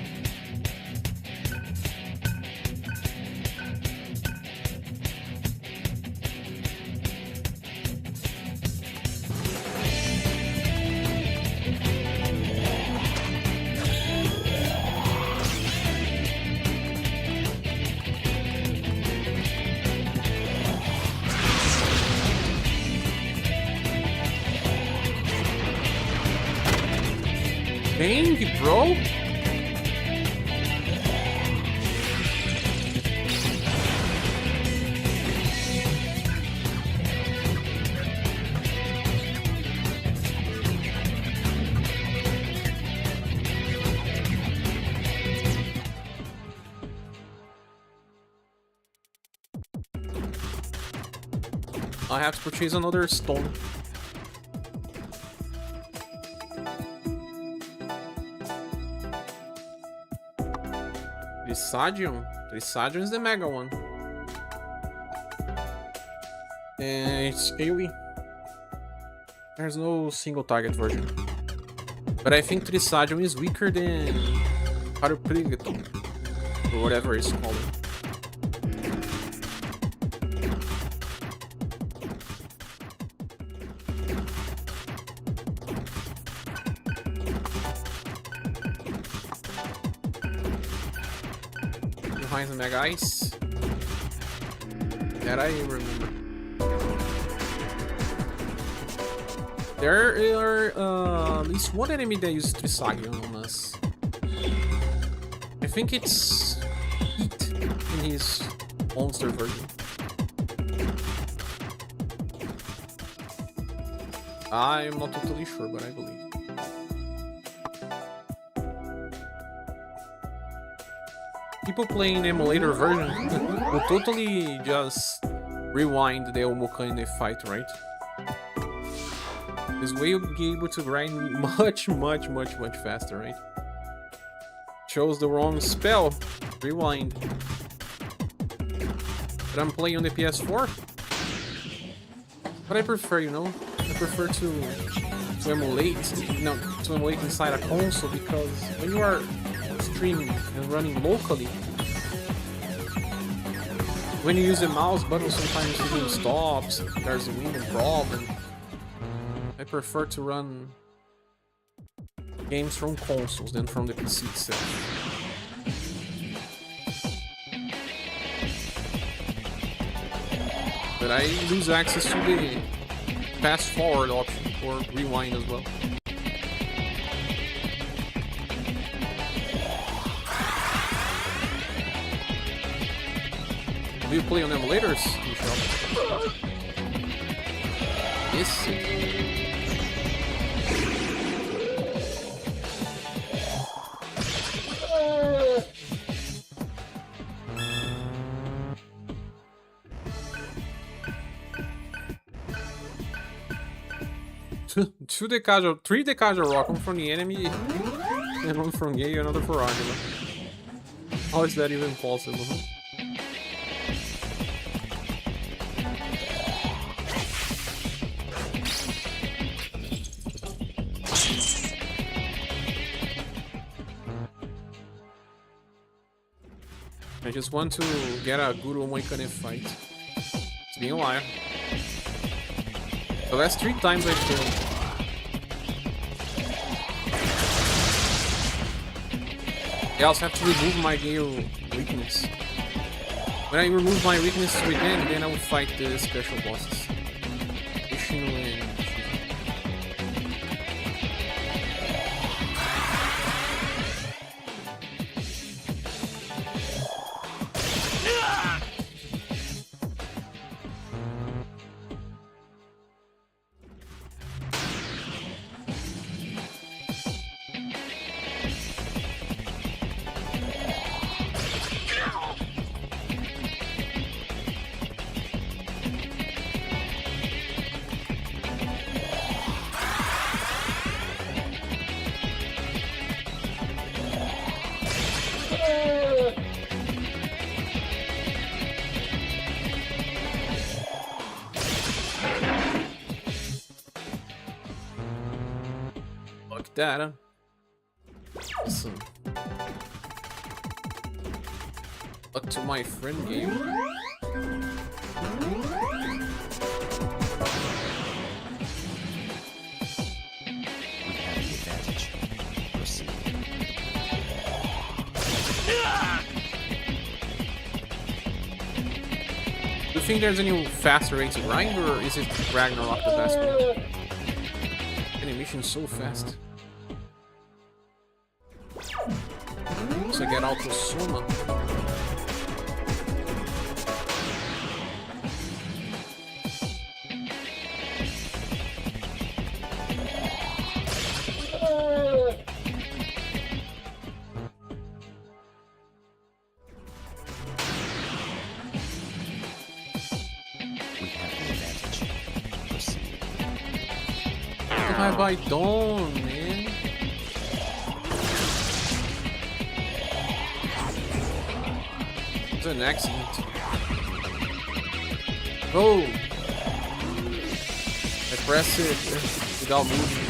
Dang, bro. I have to purchase another stone. Trisadium is the Mega one. And it's AoE. There's no single target version. But I think Trisadium is weaker than Haruprigaton. Or whatever it's called. find some Mega Ice. That I remember. There are at least one enemy that uses Saga on us. I think it's Heat in his monster version. I'm not totally sure, but I believe. People playing emulator version will totally just rewind the Omokane fight, right? This way you'll be able to grind much faster, right? Chose the wrong spell. Rewind. But I'm playing on the PS4. But I prefer, you know, I prefer to emulate, to emulate inside a console, because when you are streaming and running locally, when you use the mouse button, sometimes the game stops, there's a window problem. I prefer to run games from consoles than from the PC itself. But I lose access to the fast forward option or rewind as well. Do you play on emulators, Michelle? Yes. Three decaja rock, one from the enemy, and one from Gay, another for Angela. How is that even possible? Huh? I just want to get a good Omoikane fight. It's been a while. The last 3 times I failed. I also have to remove my Gale weakness. When I remove my weakness again, then I will fight the special bosses. Ishino and that, huh? Awesome. Up to my friend game. We have the advantage. Proceed. Do you think there's any faster way to grind, or is it Ragnarok the best way? Animation so fast. So get out to Soma. We have the advantage. Proceed. What have I done, man? It's an accident. Oh! I press it without moving.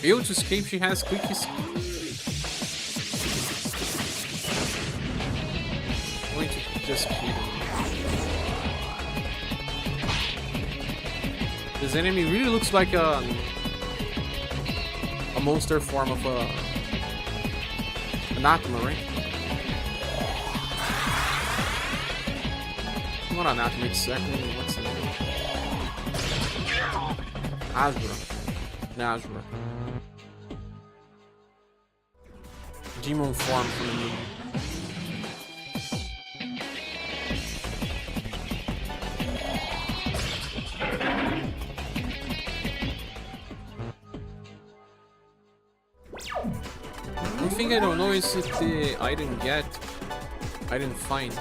Failed to escape, she has quick escape. Going to just kill him. This enemy really looks like a monster form of an Atma, right? Not an Atma, exactly. What's the name? Asura. Nazra. Demon form from the movie. One thing I don't know is if the item find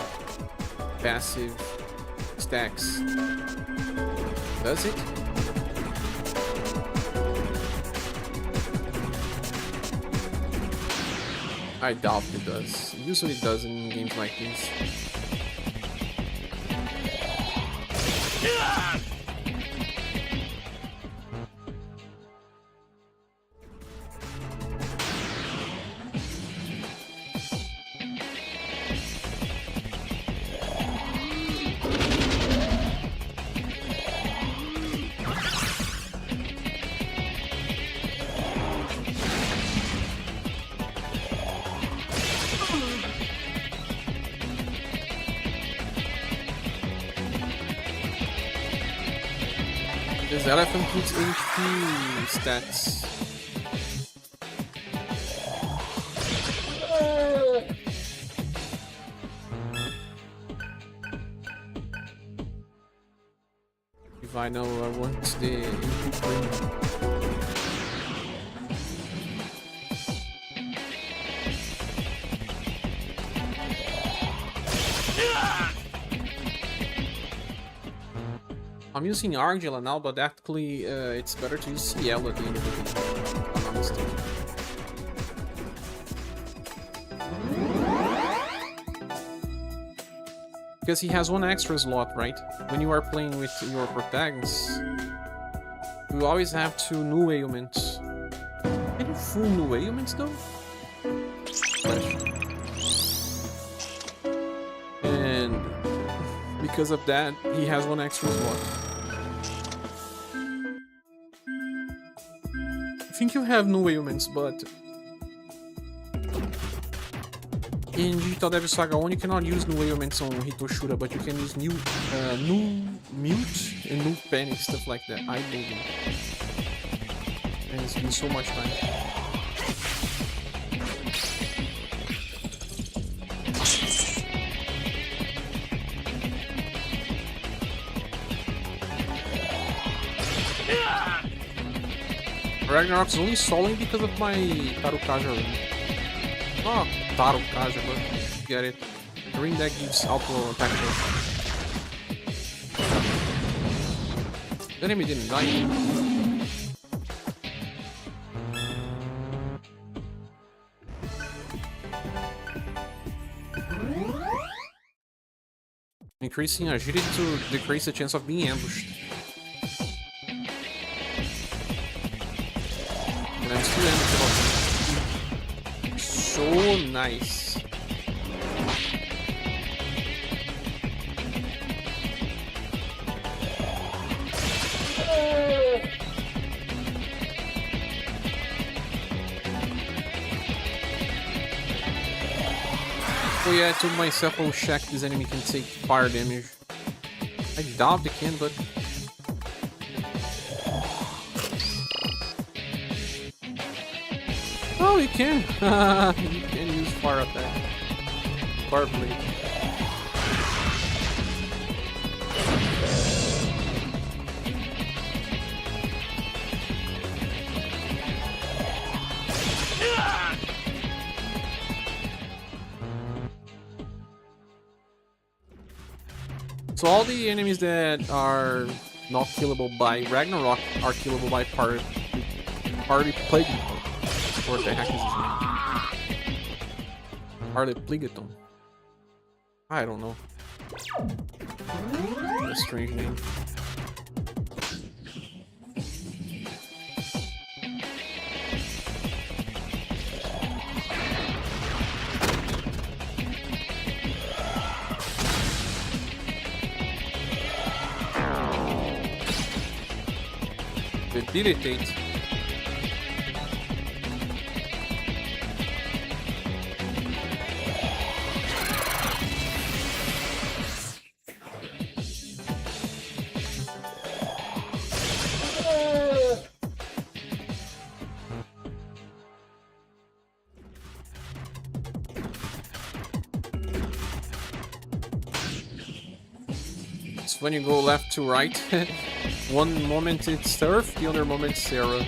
passive stacks. Does it? I doubt it does. It usually does in games like this. This elephant puts HP stats. If I know I want the input ring. I'm using Argilla now, but actually it's better to use CL at the end of the game, if I'm not mistaken. Because he has one extra slot, right? When you are playing with your protagonists, you always have 2 new ailments. Any full new ailments though? And because of that, he has one extra slot. I think you have new ailments, but in Digital Devil Saga 1 you cannot use new ailments on Hitoshura, but you can use new mute and new panic, stuff like that, I believe. And it's been so much time. Ragnarok's only stalling because of my Tarukaja ring. Not Tarukaja, but get it. The ring that gives auto attack. The enemy didn't die. Increasing agility to decrease the chance of being ambushed. And I'm still ambushed. So nice. Oh yeah, I told myself, oh check, this enemy can take fire damage. I doubt they can, but... Oh, you can! You can use fire attack. Fire blade. So all the enemies that are not killable by Ragnarok are killable by Party Plague. What the heck is his name? Party Pligaton. I don't know. What a strange name. Debilitate. It's when you go left to right. One moment it's turf, the other moment it's arrow.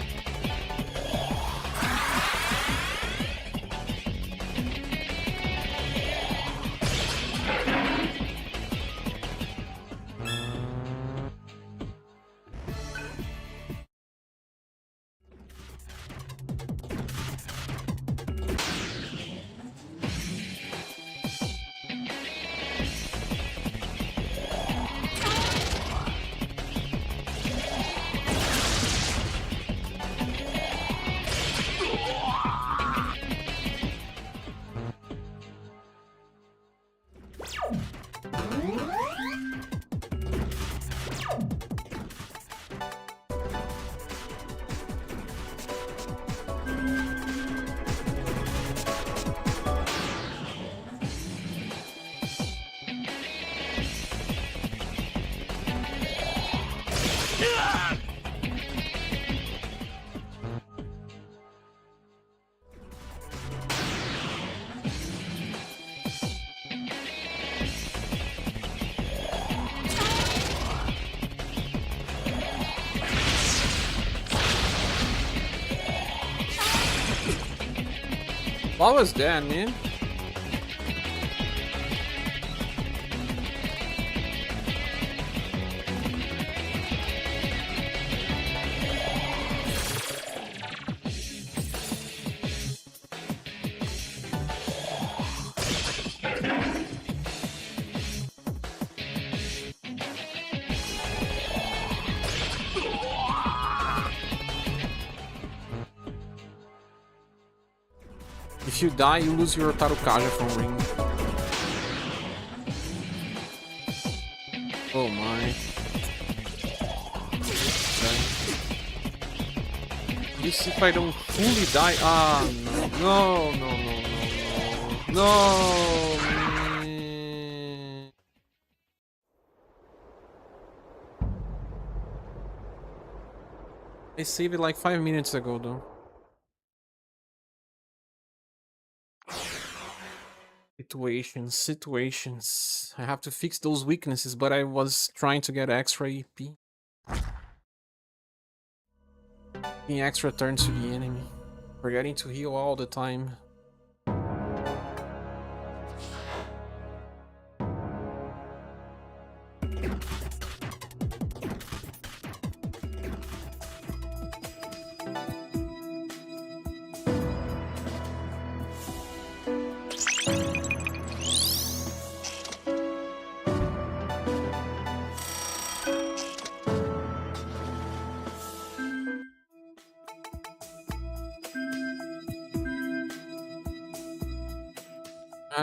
What was that, man? If you die, you lose your Tarukaja from ring. Oh my. Okay. At least if I don't fully die. Ah, no. No, man. I saved it like 5 minutes ago, though. Situations. I have to fix those weaknesses, but I was trying to get extra EP. Giving extra turns to the enemy. Forgetting to heal all the time.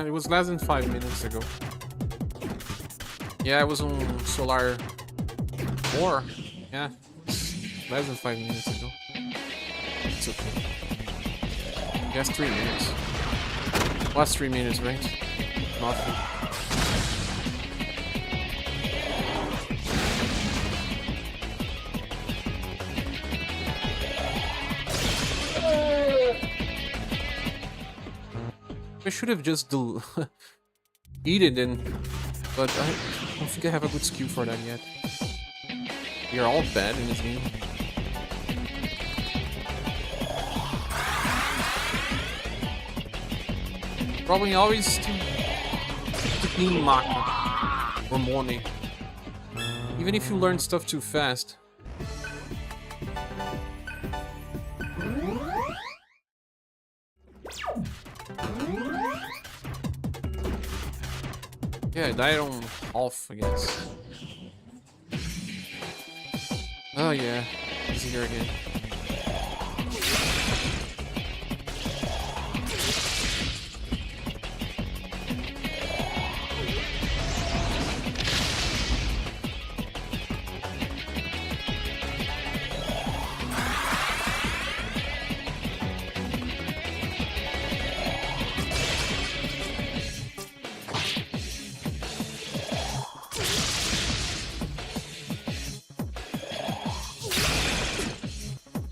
It was less than 5 minutes ago. Yeah, I was on Solar 4. Yeah, less than 5 minutes ago. It's okay. Yes, 3 minutes. Last 3 minutes, right? Nothing. I should have just eat it in, but I don't think I have a good skill for that yet. We are all bad in this game. Probably always to clean Maka or Mone. Even if you learn stuff too fast. Yeah, I died on half, I guess. Oh yeah, he's here again.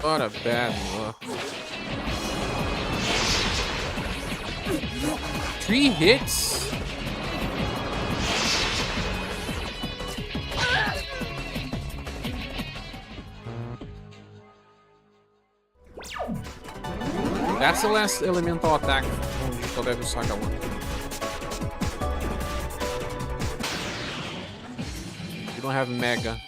What a bad look. 3 hits? That's the last elemental attack from Digital Devil Saga 1. You don't have Mega.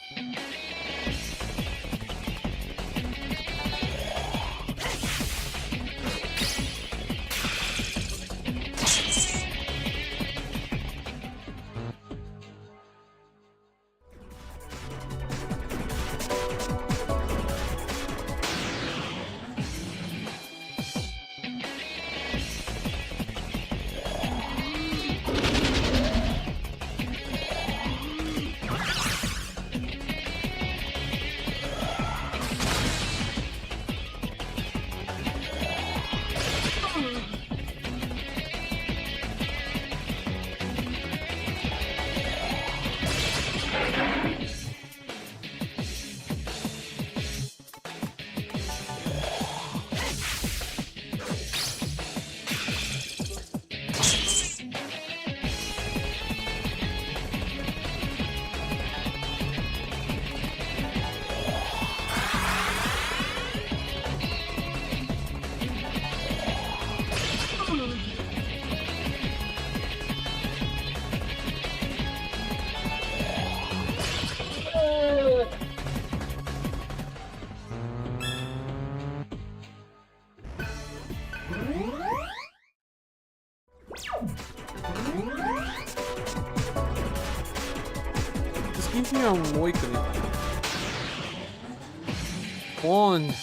Just give me a Moikane. On.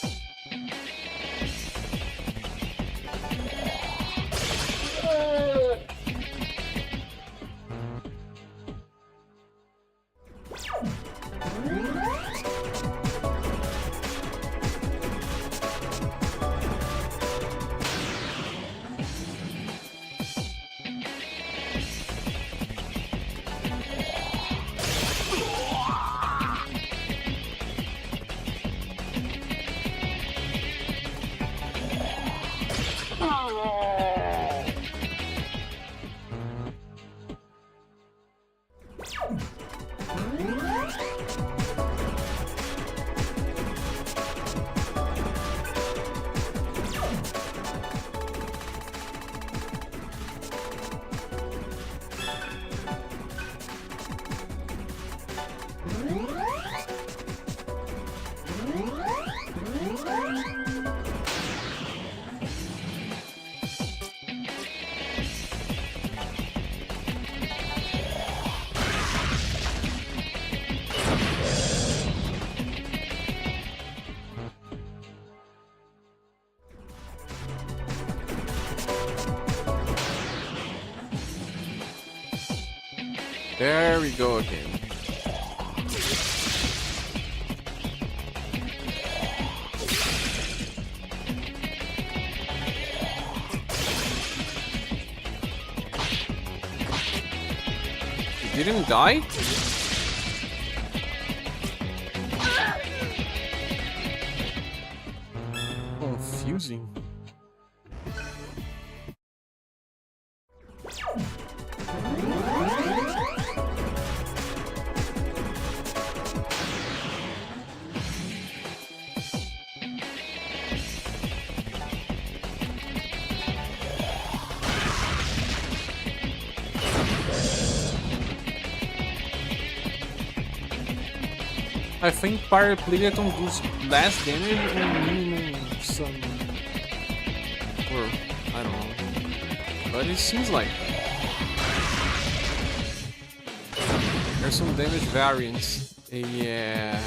There we go again. You didn't die? Confusing. I think Pyre Platon does less damage on minimum some... Or, I don't know. But it seems like... There's some damage variance. Yeah,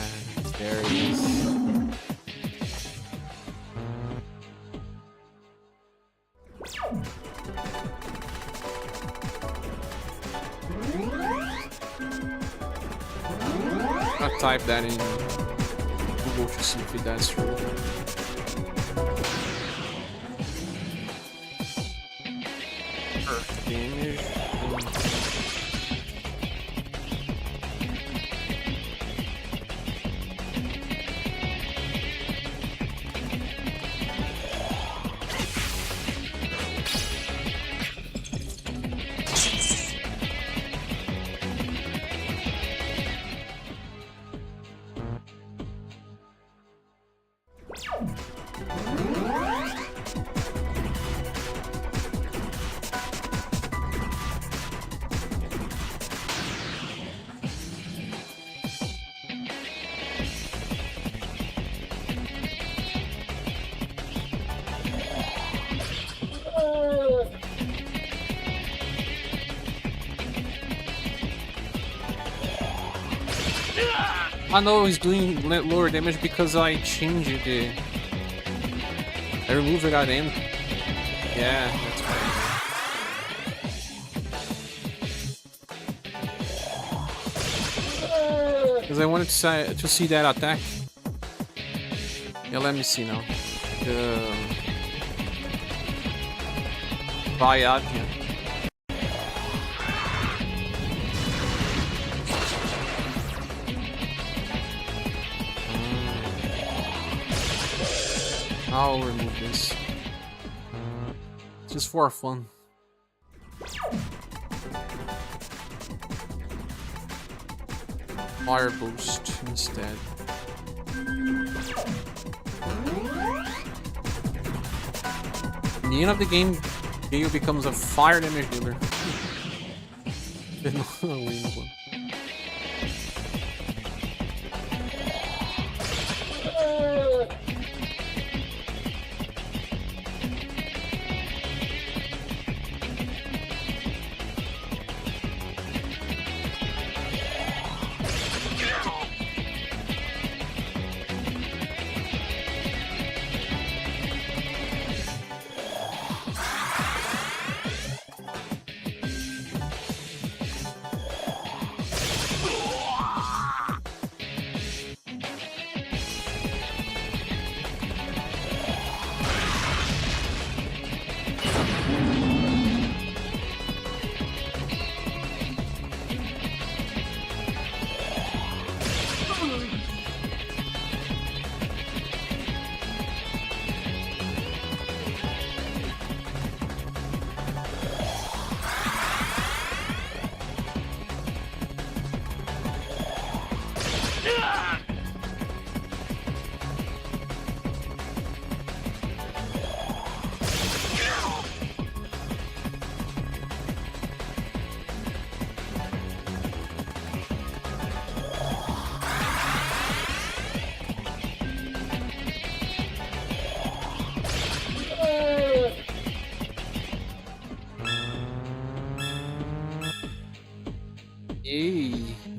there it is. I'll type that in Google to see if that's true. Earth damage. I know he's doing lower damage because I changed it. I removed it at the end. Yeah, that's right. Because I wanted to see that attack. Yeah, let me see now. The Vaidya. I'll remove this. Just for fun. Fire boost instead. In the end of the game, Gale becomes a fire damage dealer.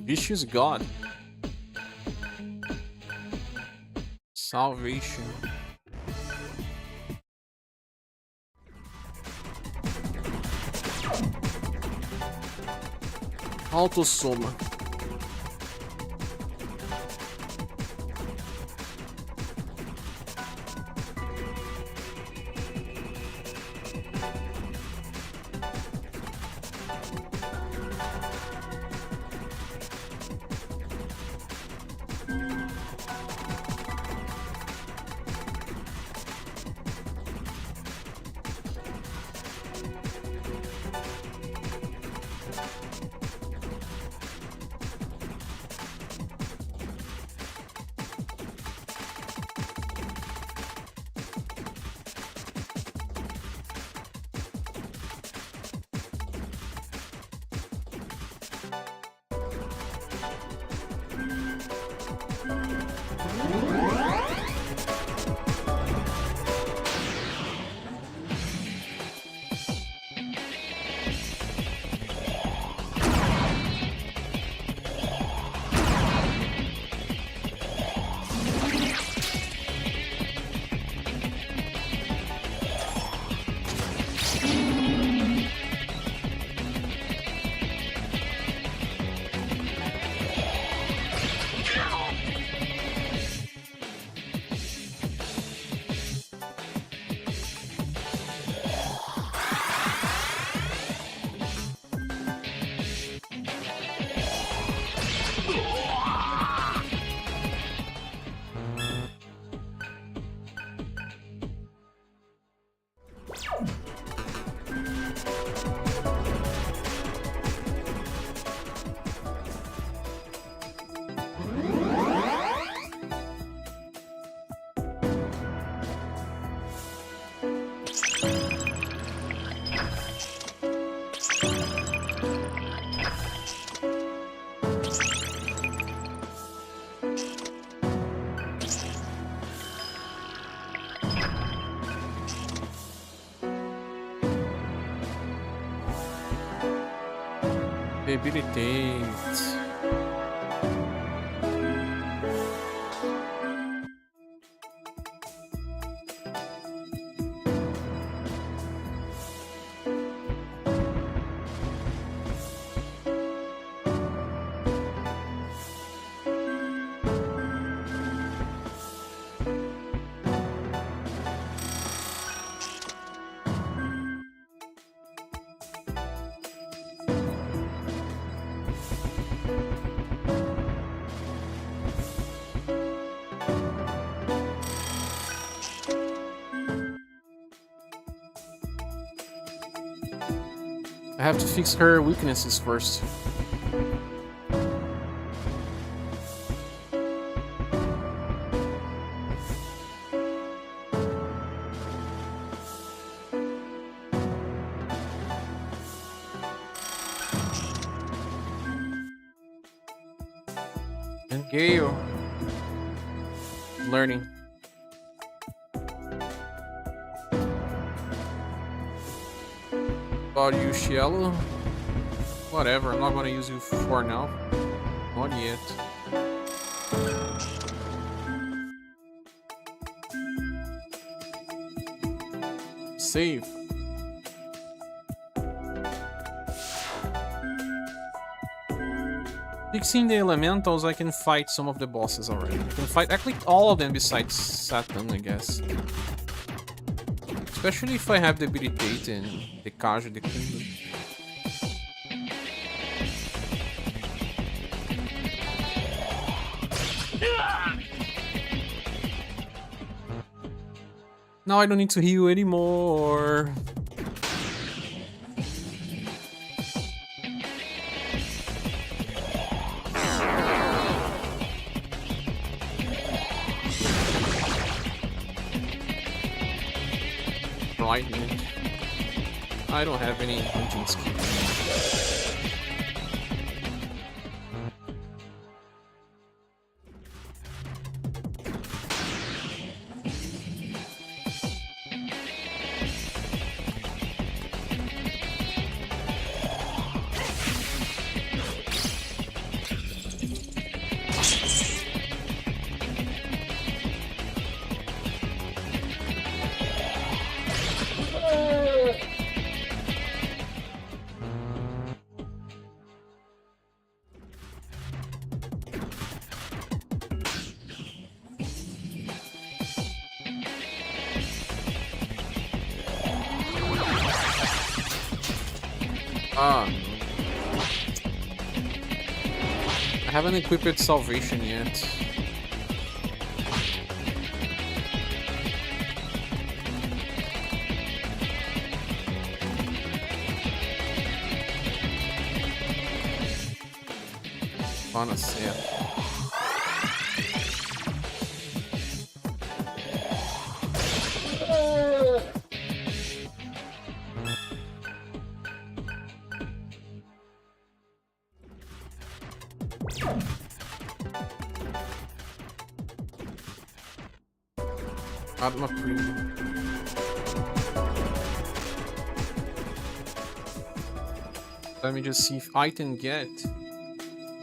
Vicious God. Salvation. Autosoma. Debilitate. have to fix her weaknesses first. And Gale. Learning. About you, Cielo. Whatever, I'm not gonna use you for now. Not yet. Save. Fixing the elementals, I can fight some of the bosses already. I can fight actually all of them besides Satan, I guess. Especially if I have Debilitate and the Kaja de Kundo. Now I don't need to heal anymore. Enlightenment. I don't have any hunting skills. I haven't equipped Salvation yet. Panacea. Atma Premium. Let me just see if I can get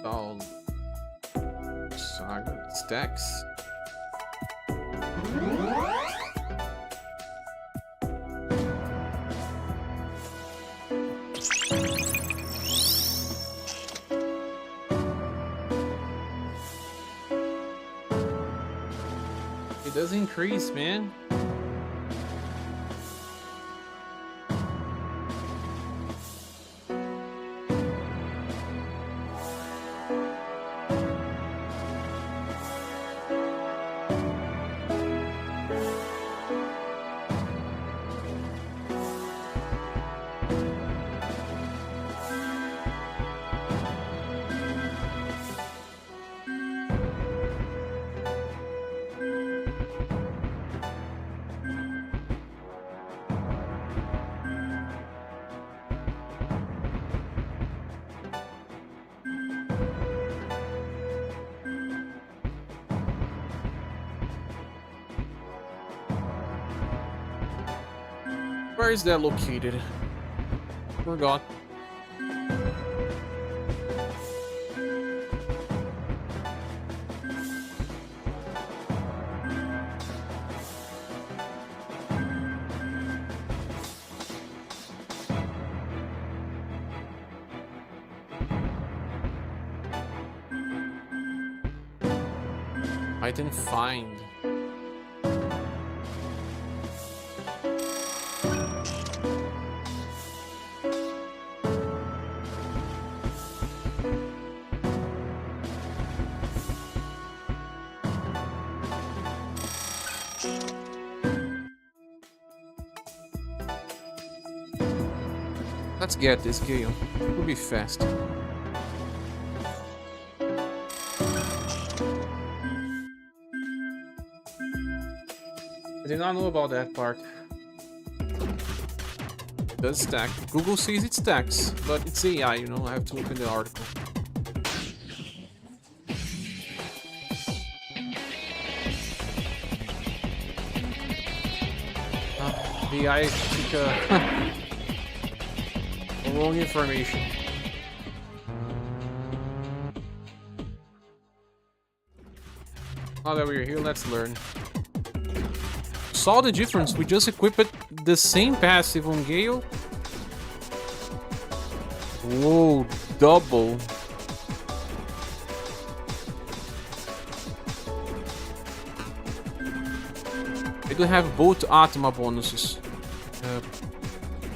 all Saga stacks. It does increase, man. Where is that located? Forgot. I didn't find. Let's get this Gale. We'll be fast. I did not know about that part. It does stack. Google says it stacks, but it's AI, you know, I have to open the article. The AI took wrong information. Now that we're here, let's learn. Saw the difference? We just equipped the same passive on Gale. Whoa, double. I do have both Atma bonuses.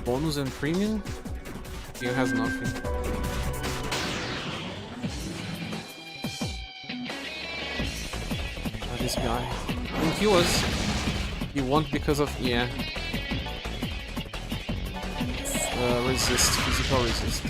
Bonus and premium. Gale has nothing. This guy. Won't kill us. He won't because of, yeah. Resist, physical resist.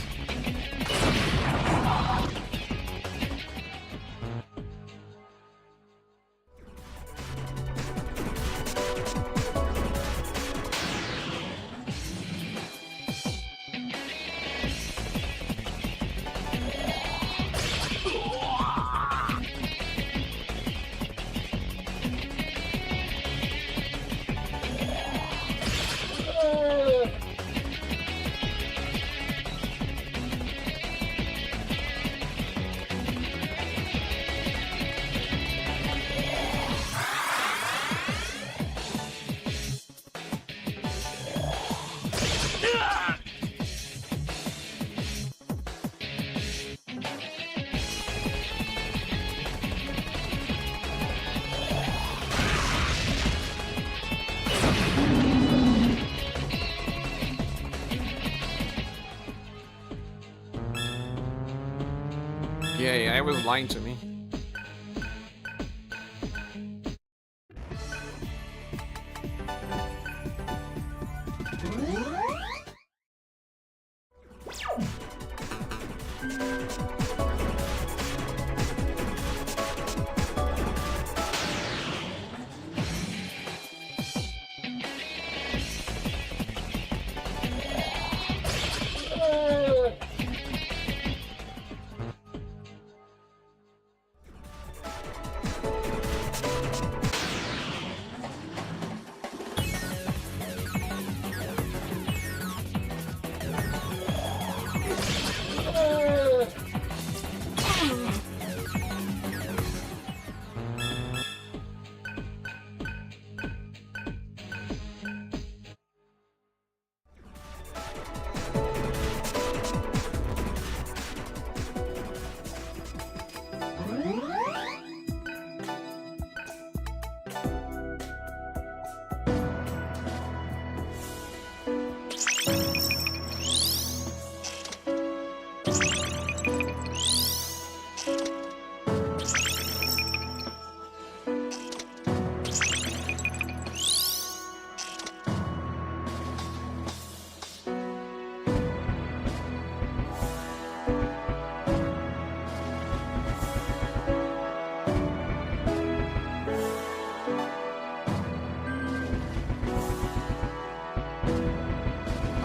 Yeah, I was lying to me.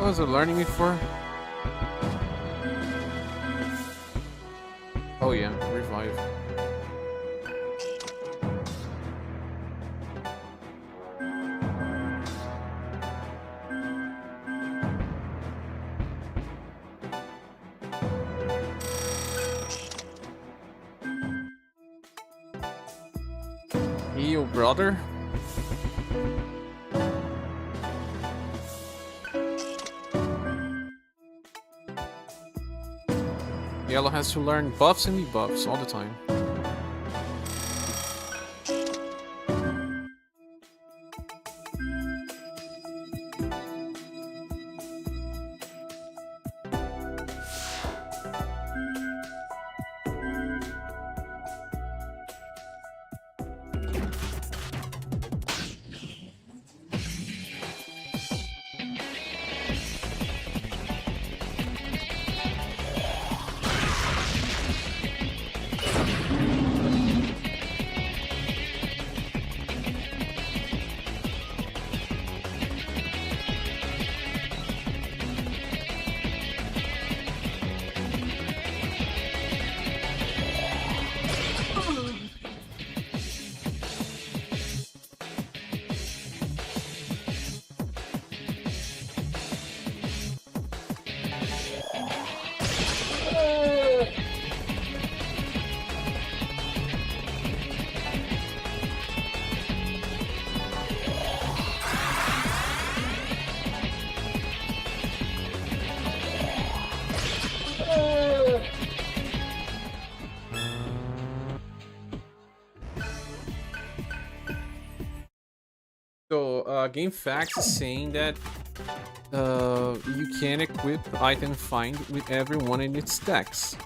What was I learning it for? Oh yeah, revive. Heal, brother. Yellow has to learn buffs and debuffs all the time. So, GameFAQs is saying that you can equip item find with every one in its stacks.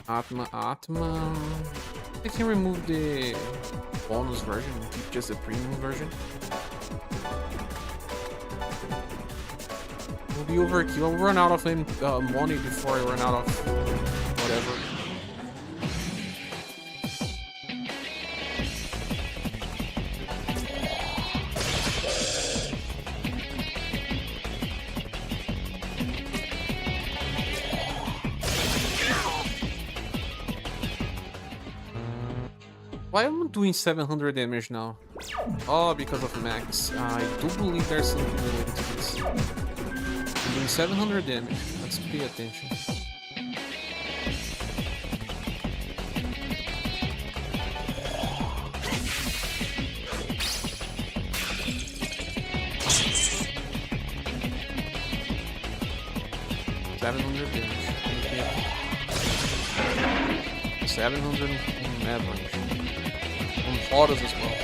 Atma. I can remove the bonus version and keep just the premium version. Will be overkill. I'll run out of money before I run out of whatever. Why am I doing 700 damage now? Oh, because of max. I do believe there's something related to this. I'm doing 700 damage. Let's pay attention. Damage. 700 on average. On autos as well.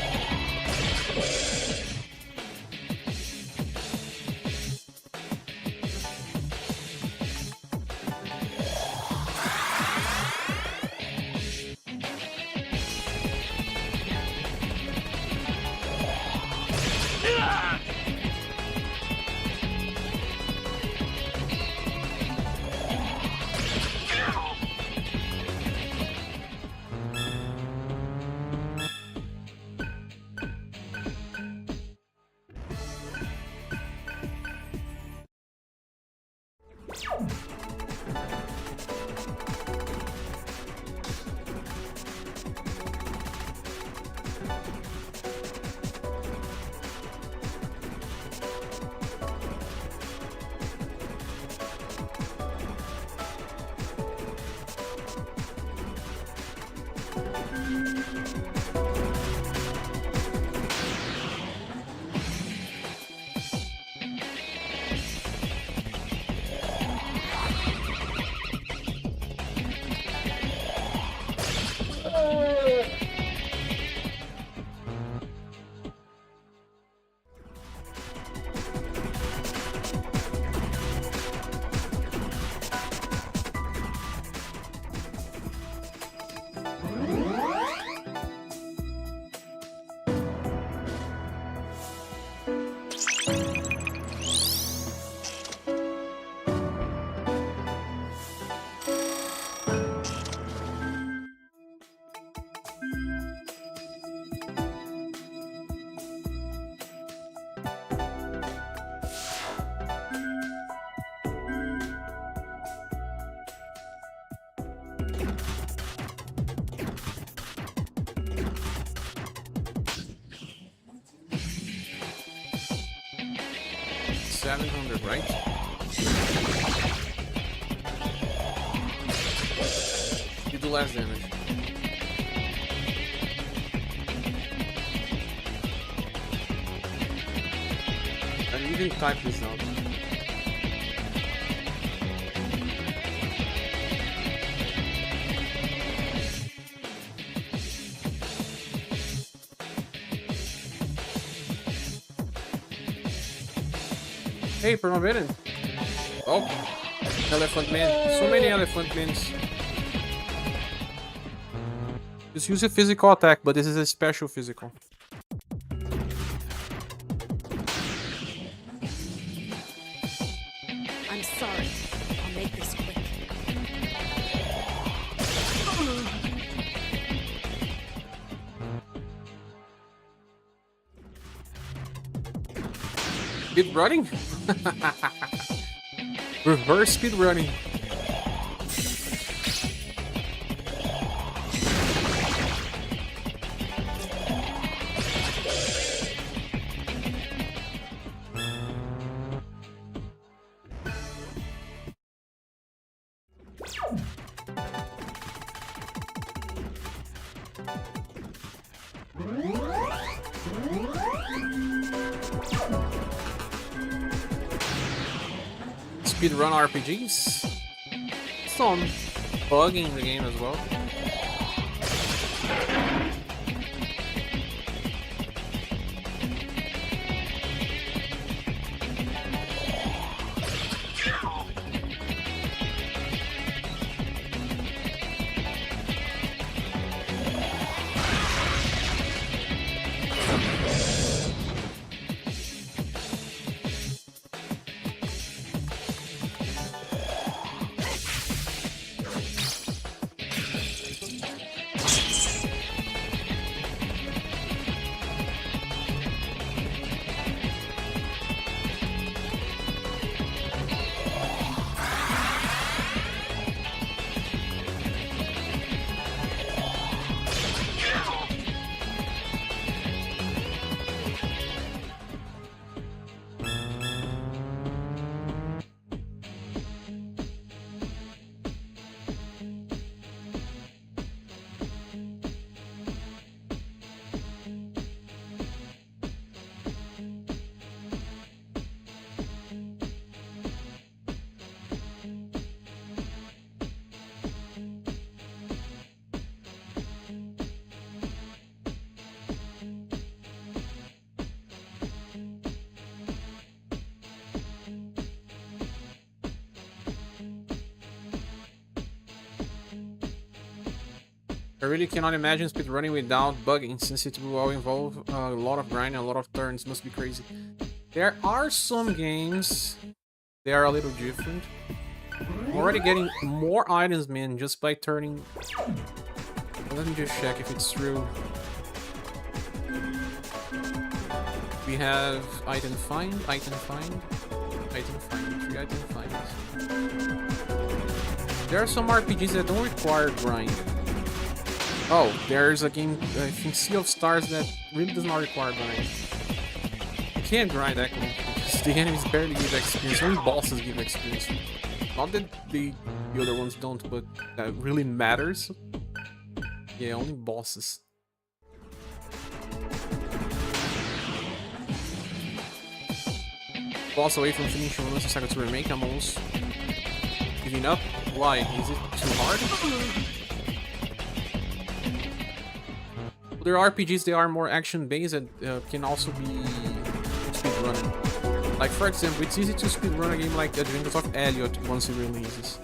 $700, right? You do less damage. I didn't even type this out. Hey, Permaverin. Oh, Elephant Man. So many Elephant Mans. Just use a physical attack, but this is a special physical. I'm sorry. I'll make this quick. Speed running? Reverse speed running. Speedrun RPGs. Some bugging in the game as well. I really cannot imagine speedrunning without bugging, since it will all involve a lot of grinding, a lot of turns. Must be crazy. There are some games they are a little different. I'm already getting more items, man, just by turning. Let me just check if it's true. We have item find, item find, item find, 3 item finds. There are some RPGs that don't require grind. Oh, there's a game, I think Sea of Stars, that really does not require grind. You can't grind actually, because the enemies barely give experience, only bosses give experience. Not that the other ones don't, but that really matters. Yeah, only bosses. Boss away from finishing Atlus Saga 2 Remake, I'm almost giving up. Why? Is it too hard? There are RPGs that are more action-based and can also be speedrunning. Like, for example, it's easy to speedrun a game like Adventures of Elliot once it releases.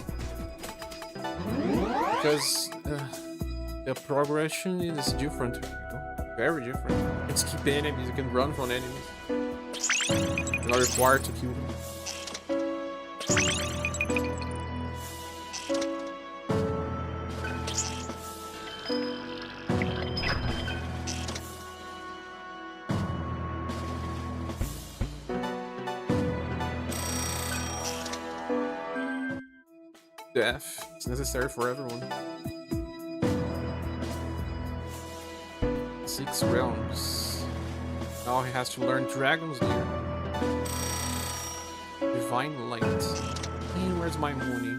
Because the progression is different, you know? Very different. You can skip enemies, you can run from enemies. You're not required to kill them. Death is necessary for everyone. 6 realms. Now he has to learn Dragon's Lair. Divine Light. Hey, where's my money?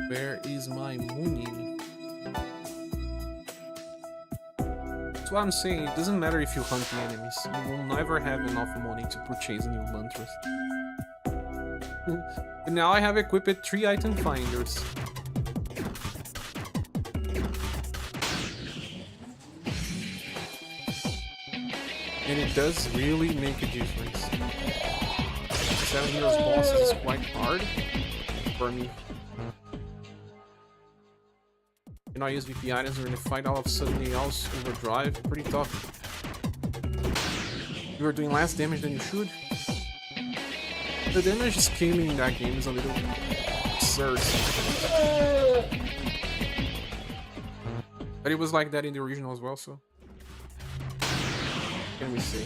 Where is my money? That's what I'm saying. It doesn't matter if you hunt the enemies. You will never have enough money to purchase new mantras. And now I have equipped 3 item finders. And it does really make a difference. 7 heroes boss is quite hard for me. Can I use VP items or in a fight all of a sudden they all overdrive? Pretty tough. You are doing less damage than you should. The damage scaling in that game is a little absurd. But it was like that in the original as well, so. What can we say?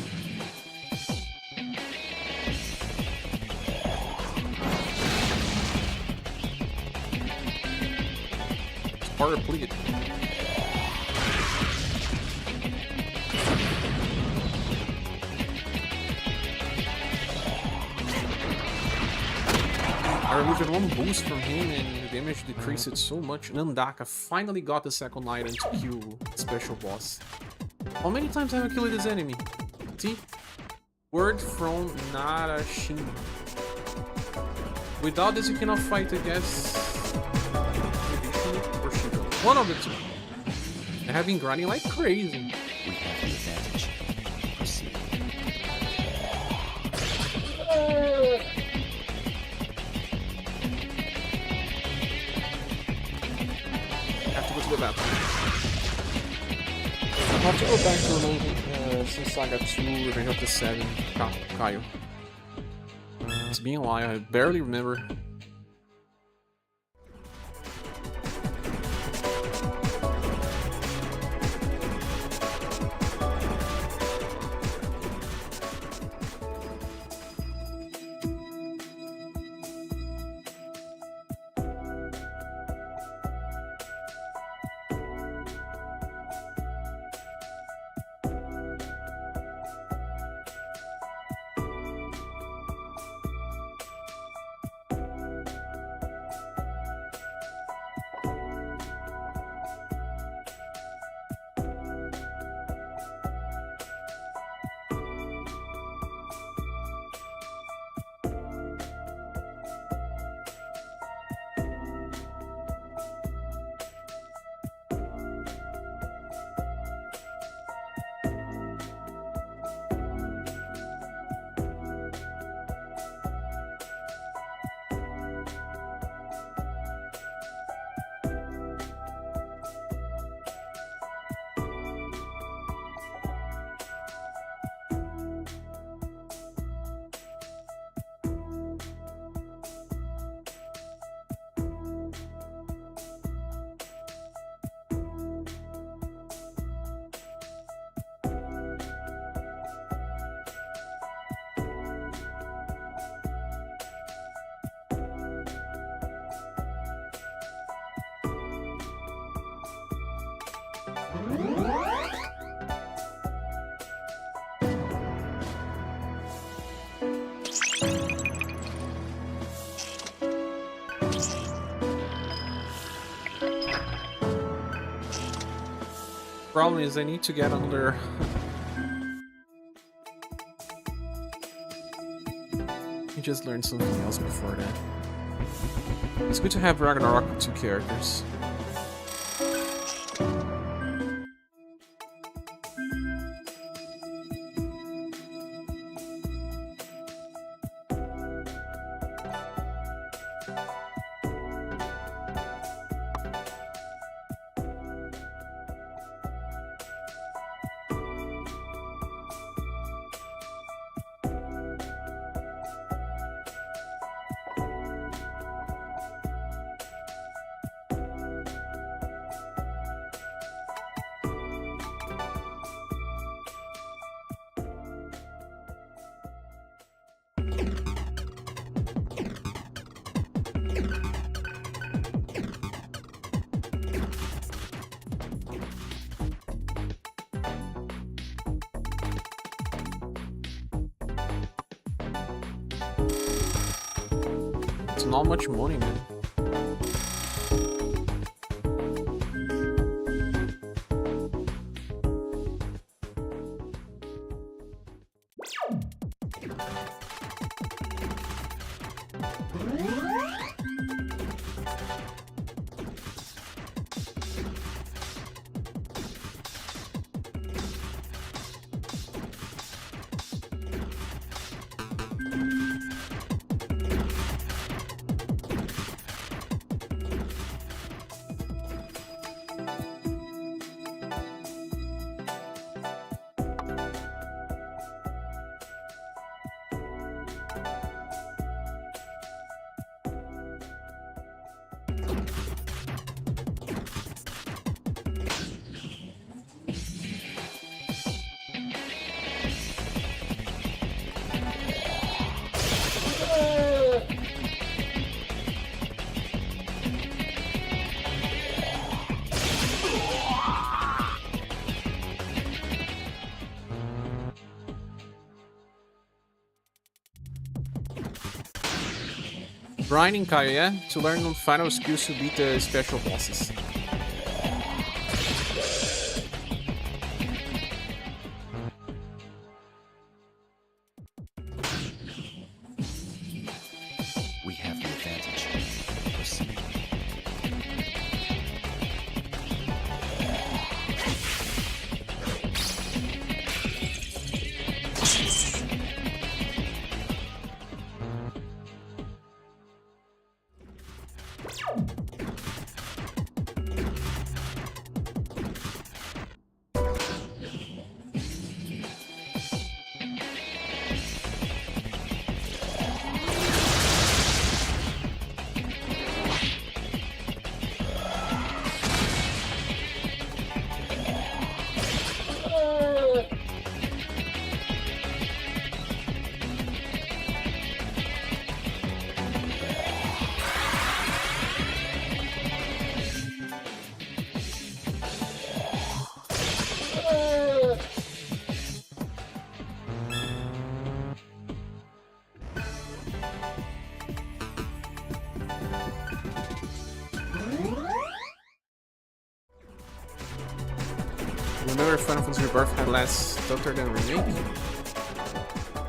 It's paraplegic. I removed one boost from him and the damage decreased so much. Nandaka finally got the second item to kill the special boss. How many times have I killed this enemy? See? Word from Narashin. Without this you cannot fight against or Shiva. One of the two. I have been grinding like crazy. We have the advantage. Proceed. The bathroom. I'll have to go back to since Saga 2, Revenge of the 7, Kaio. It's been a while, I barely remember. Problem is, I need to get under. You just learned something else before that. It's good to have Ragnarok with 2 characters. It's not much money, man. Grinding, Kaya, yeah? To learn final skills to beat the special bosses. We have the advantage. Proceed. Remember Final Fantasy Rebirth had less stutter than Remake?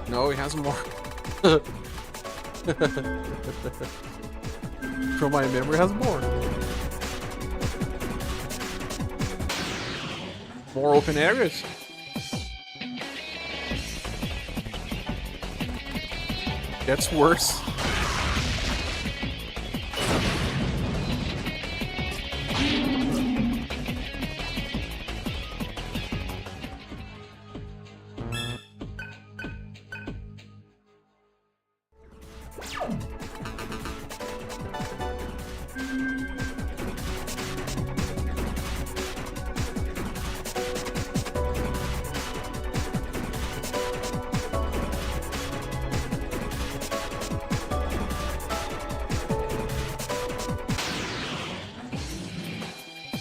No, it has more. From my memory, it has more. More open areas. Gets worse.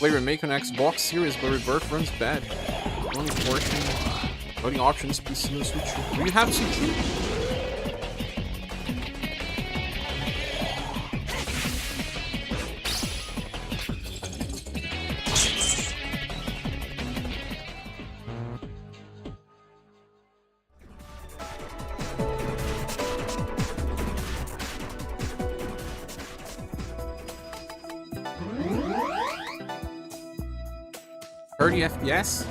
Play Remake on Xbox Series, but Rebirth runs bad. Only portion. Loading options, PC and Switch. Do you have Switch? FPS?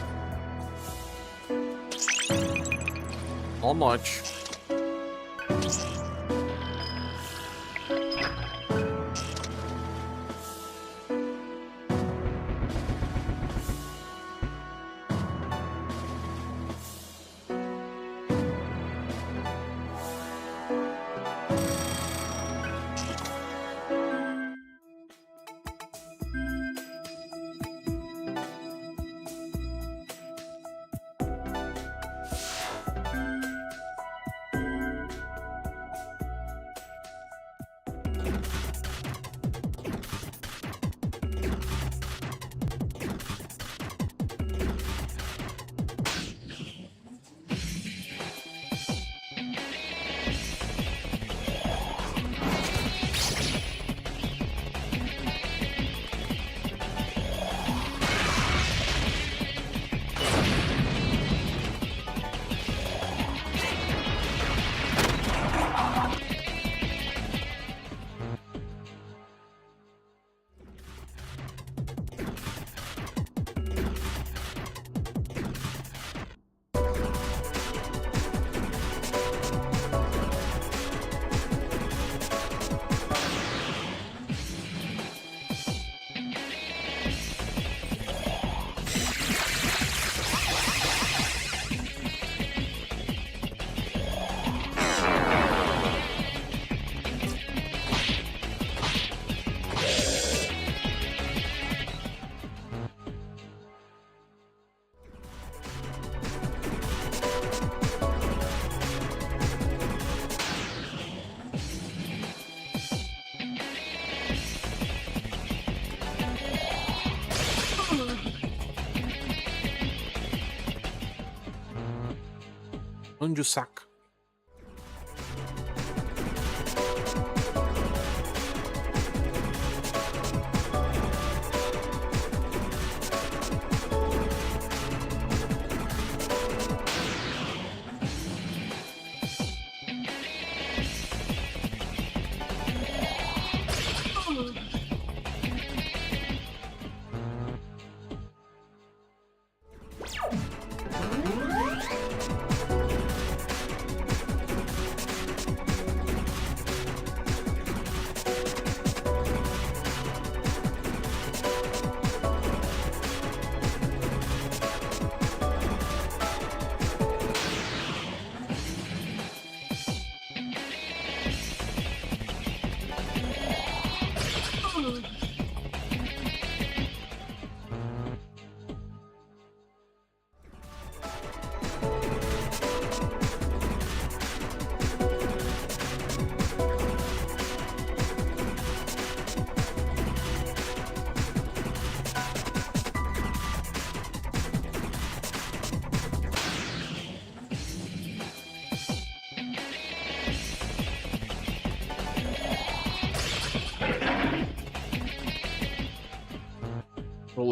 How much? Onde o saca?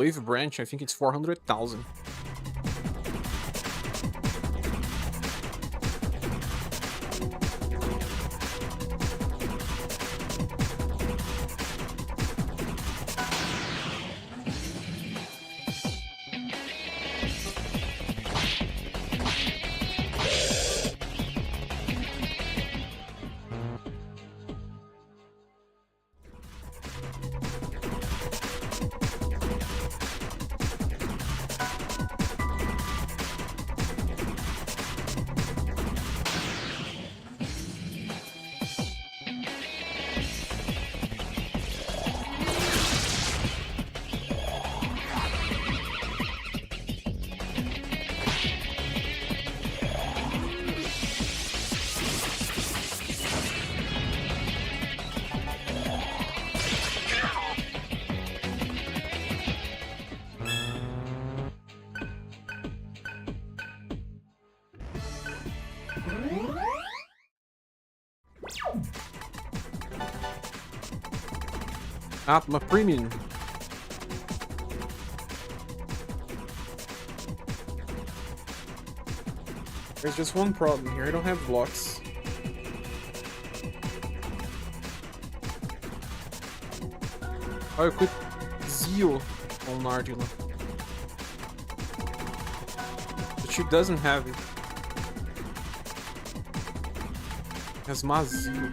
Wave branch, I think it's 400,000. Atma Premium. There's just one problem here. I don't have blocks. I'll equip Zeal on Ardila. But she doesn't have it. Has my Zeal.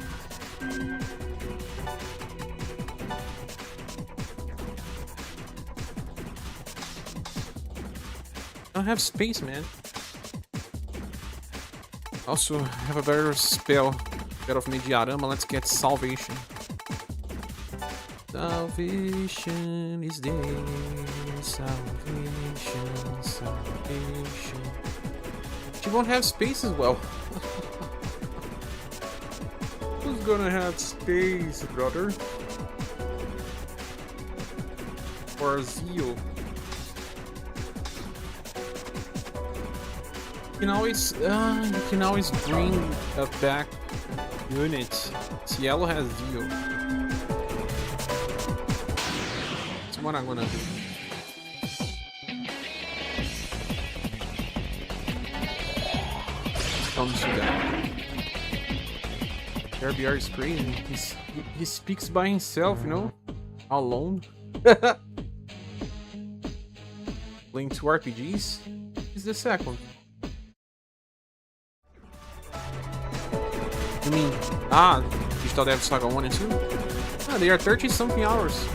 I don't have space, man. Also, have a better spell. Instead of Mediarama, let's get Salvation. Salvation is there. Salvation, salvation. She won't have space as well. Who's gonna have space, brother? Or Zeal? You can always bring a back unit. Cielo has Zeal. That's what I'm gonna do. Comes to that. RBR is crazy. He speaks by himself, you know, alone. Playing 2 RPGs is the second. You mean, Digital Dev Saga 1 and 2? Ah, they are 30 something hours.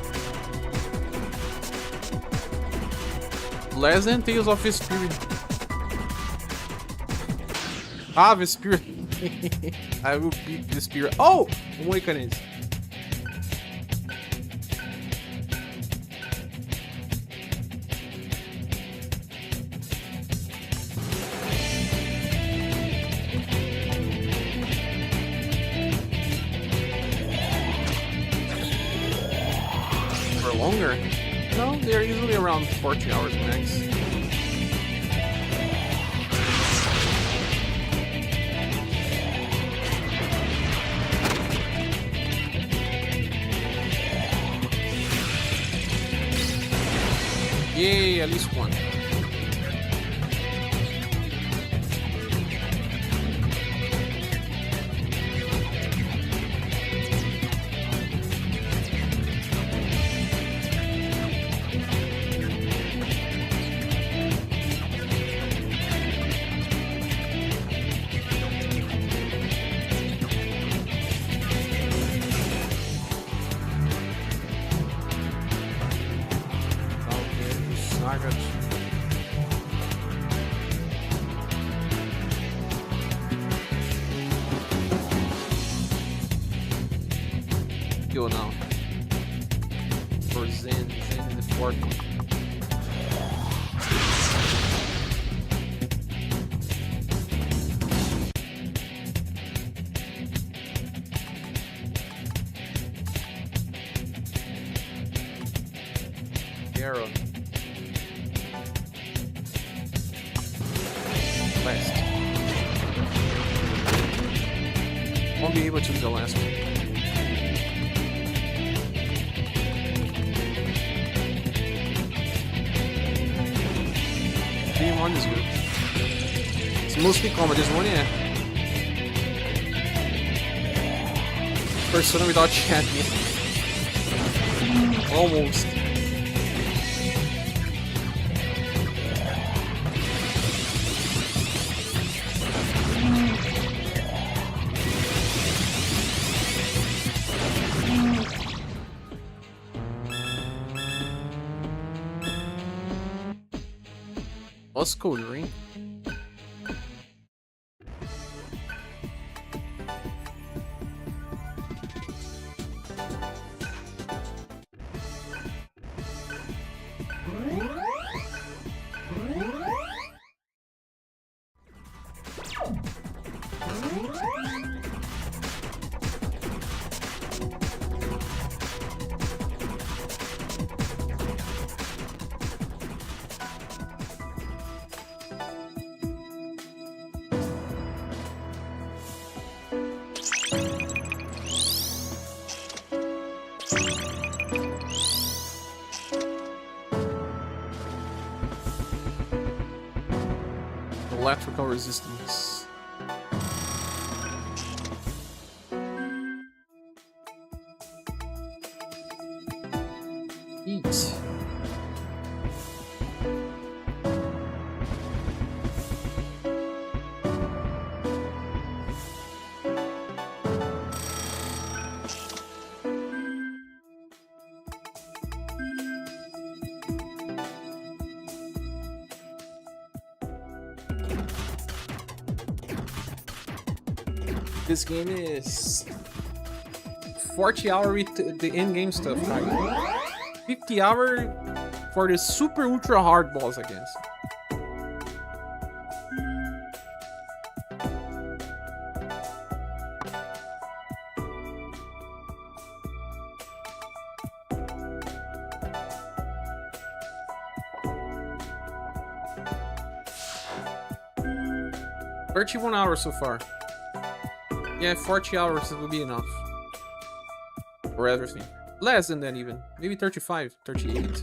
Less than Tales of Vesperia. Vesperia. I will beat Vesperia. Oh! Awakenings. Longer? No, they're usually around 40 hours max. Yay, at least one. Saga. Go now. For Zen in the fort. Arrow. Last. Won't be able to do the last one. One is good. It's mostly common. This one, yeah. Persona without chat, yeah. Almost. What's cool, Ring? electrical resistance. Eat. This game is 40 hours with the in-game stuff, right? 50 hours for the super ultra hard boss, I guess. $31 hours so far. Yeah, 40 hours will be enough. For everything. Less than that even. Maybe 35, 38.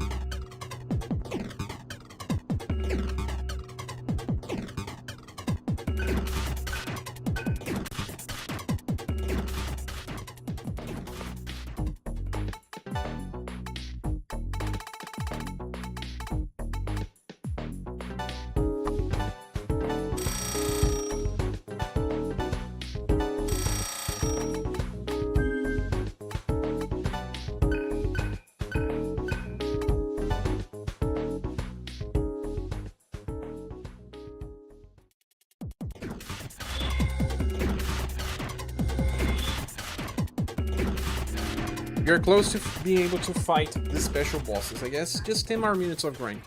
You're close to being able to fight the special bosses, I guess. Just 10 more minutes of grind.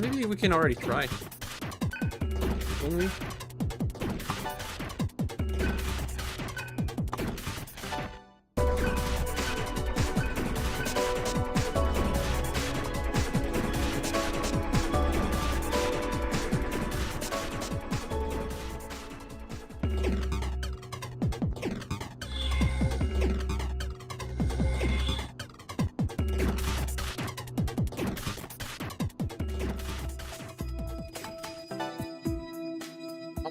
Maybe we can already try. Can we?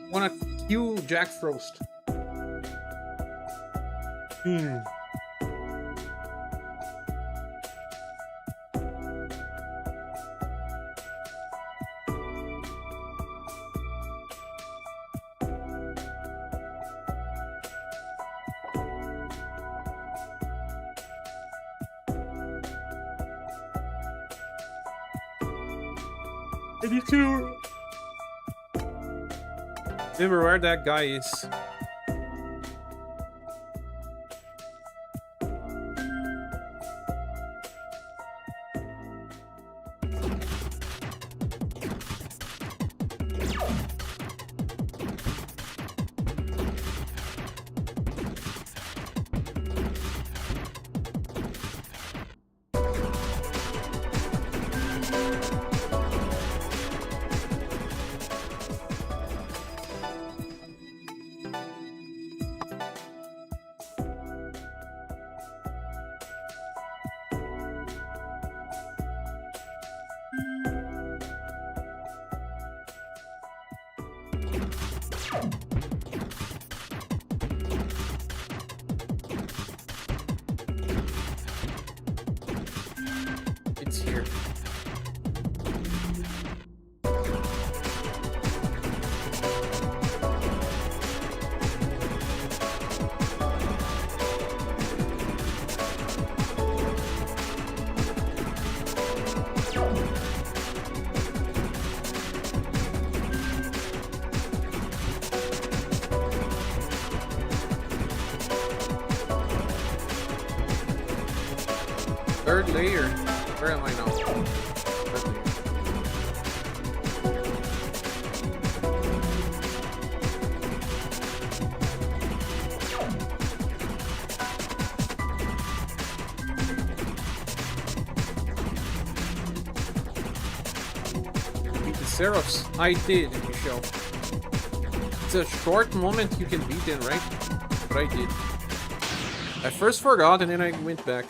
Wanna kill Jack Frost. I need to remember where that guy is. It's here. Third layer. Where am I now? Third layer. Beat the Seraphs. I did, Michelle. It's a short moment you can beat them, right? But I did. I first forgot and then I went back.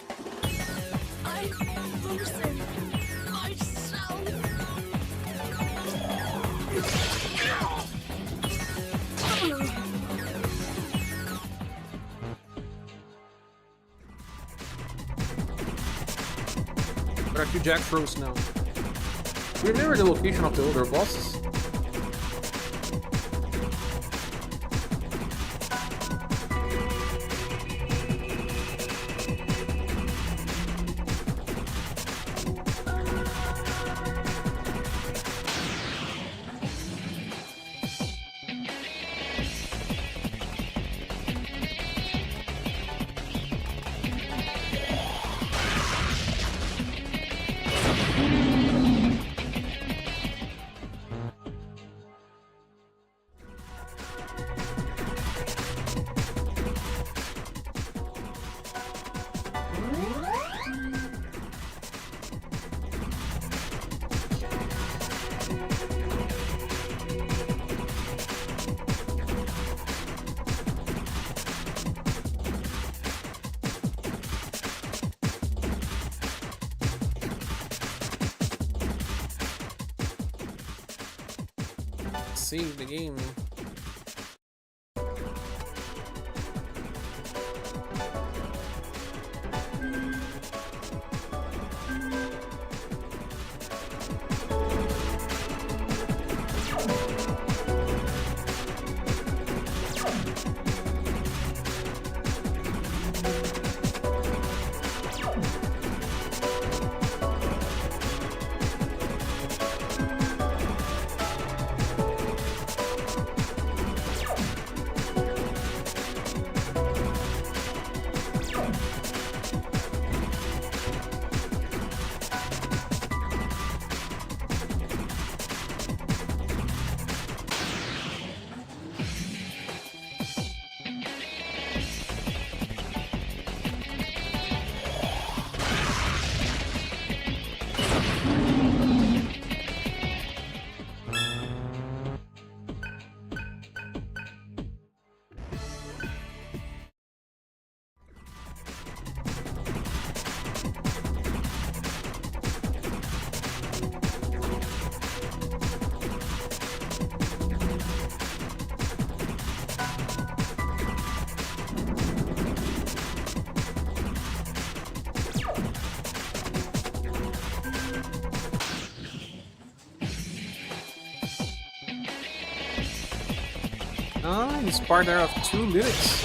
I'm losing myself. Where are two Jack Frost now? Do you remember the location of the older bosses? Save the game. Ah, he's partner of two lyrics.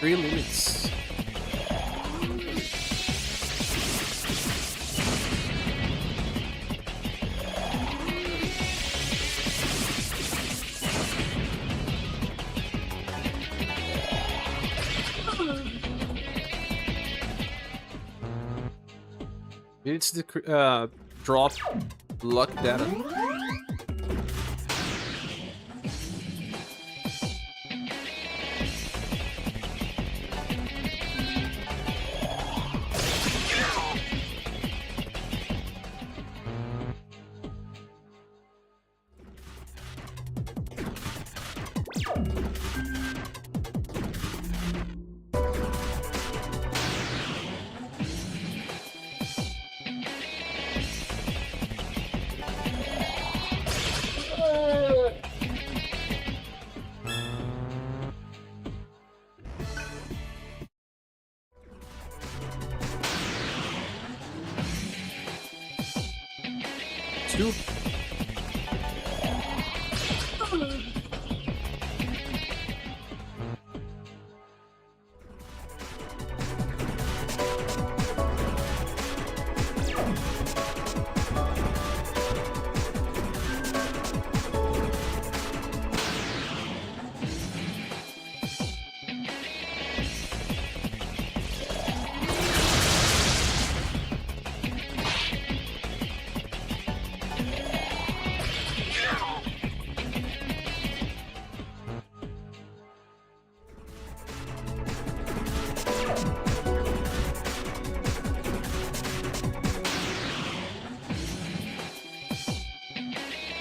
Three limits. It's the drop luck data. too.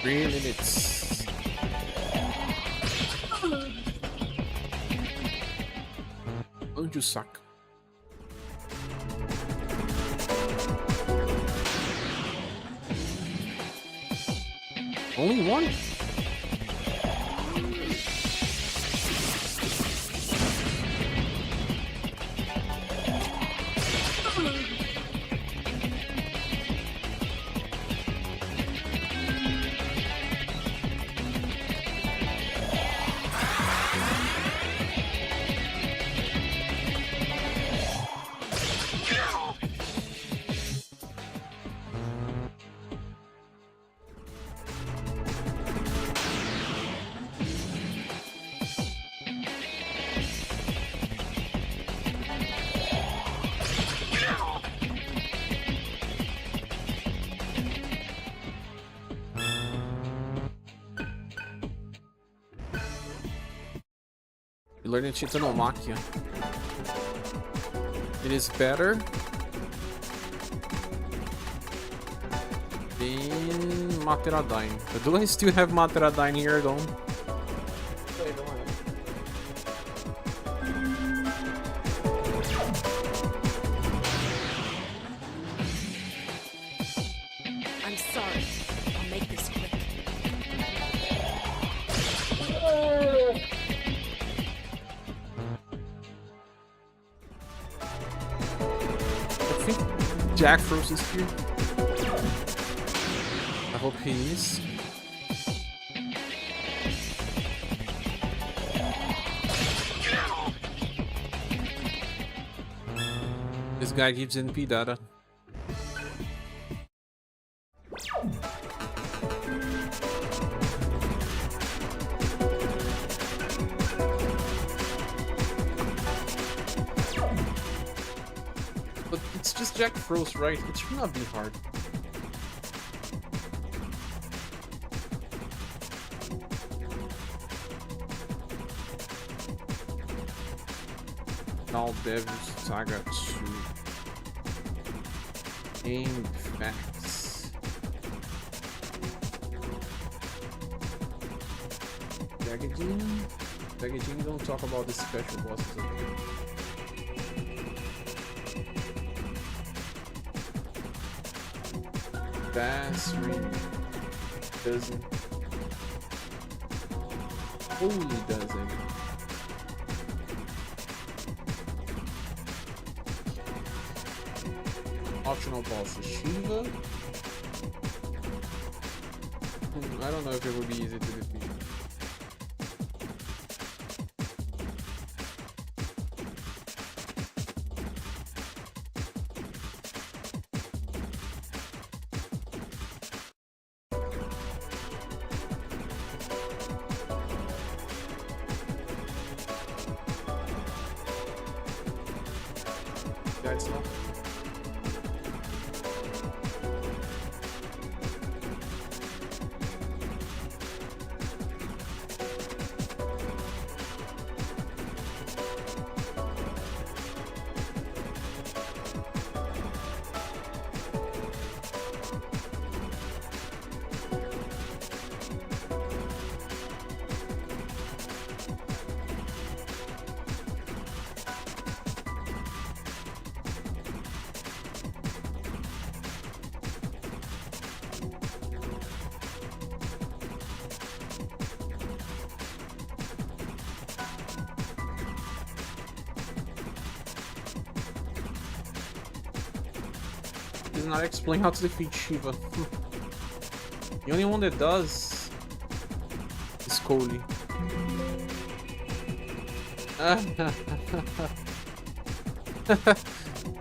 Minutes. Don't you suck? Only one? You learned Chitanomakia. It is better than Materadine. But do I still have Materadine here though? I'm sorry. I'll make this quick. I think Jack Frost is here. I hope he is. This guy gives NP data. But it's just Jack Frost, right? It should not be hard. All Devils Saga 2. Game facts. Packaging don't talk about the special bosses of the game. Bass Ring doesn't. Holy doesn't. Optional bosses. Shiva? I don't know if it would be easy to defeat. That's not. Does not explain how to defeat Shiva. The only one that does is Coley.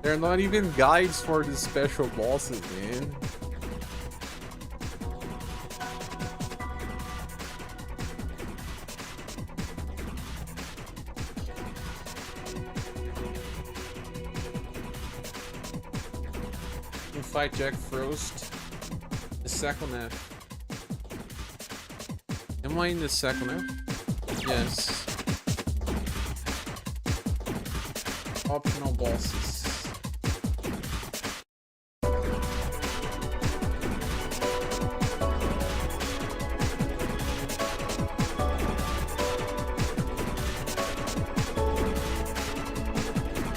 They're not even guides for the special bosses, man. You fight Jack Frost. The second F. Am I in the second F? Yes. Optional bosses.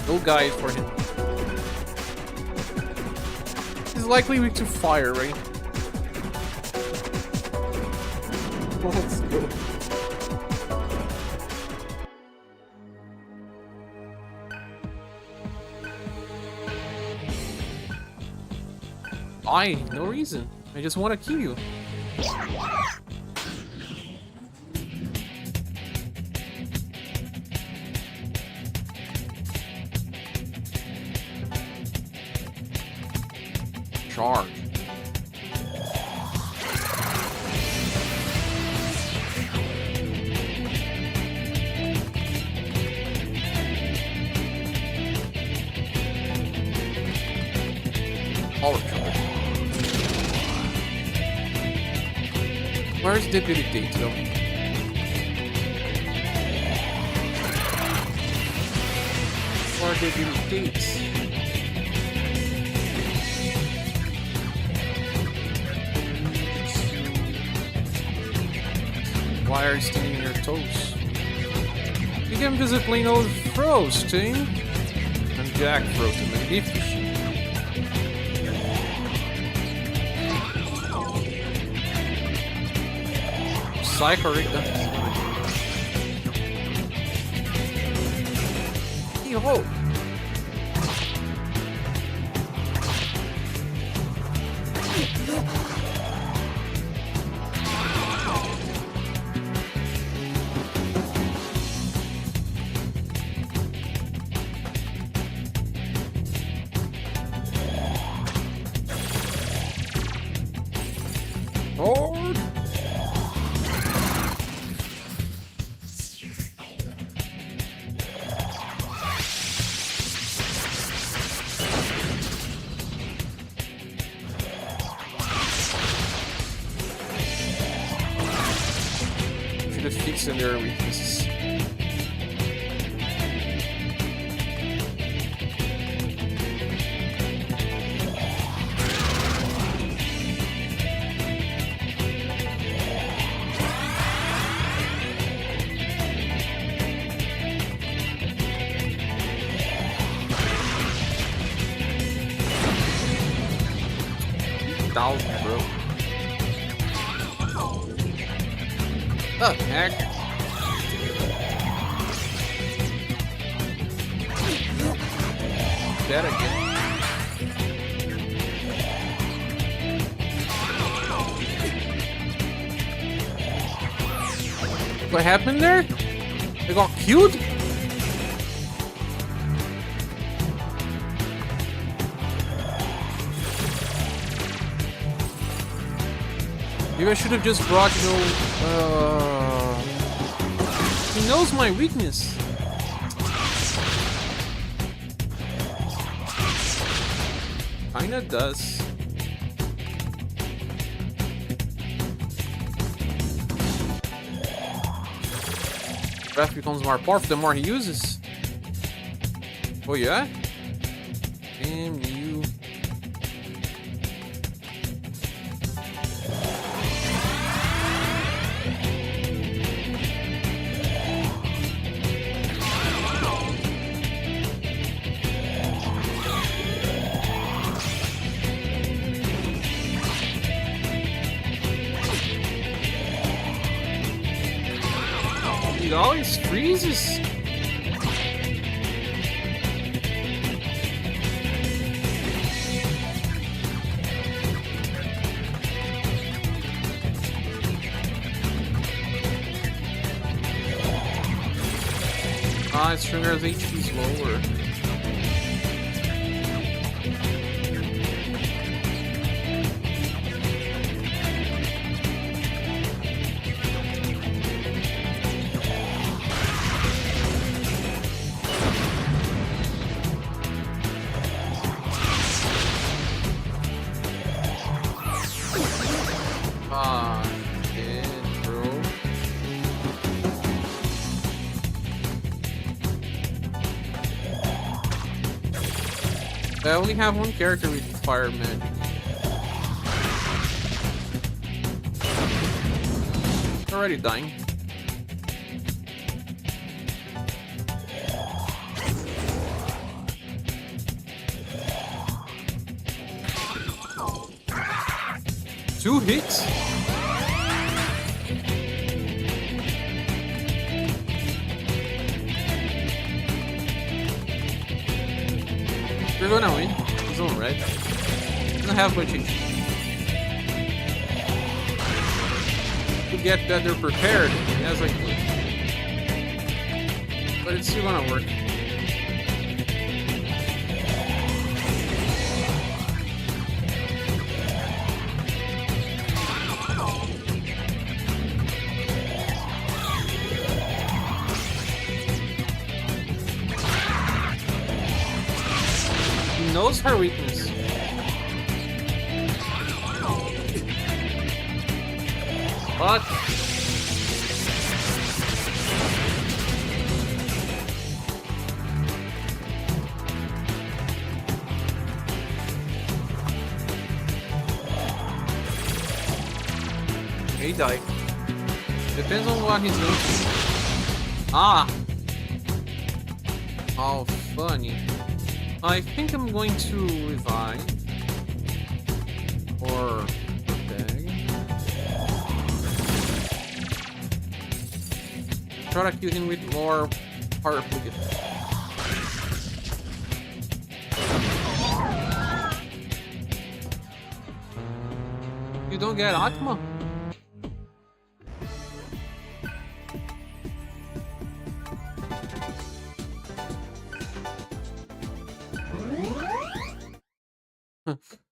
No guide for him. He's likely weak to fire, right? Let's go. Why? No reason. I just want to kill you. Charge. Power charge. Where's debilitate though? Where debilitates? Why are you standing on your toes? You can visit plain old Frosting. I'm Jack Frost, a magnificent. Psycho. Yo. Lord. Should have fixed their weaknesses. Bro. The heck? Dead again. What happened there? They got killed? Maybe I should have just brought, you know, he knows my weakness. Kinda does. Breath becomes more powerful the more he uses. Oh yeah? Damn you. It always freezes. Ah, it's stronger as HP is lower. Ah, dead, bro. I only have one character with fire magic. Already dying. Two hits? We're gonna win. He's on red. Doesn't have much HP. To get that they're prepared. He has like... But it's still gonna work. He knows her weakness. What? He died. Depends on what he's doing. Ah! How funny. I think I'm going to revive. Or bag. Try to kill him with more power applicant. You don't get Atma?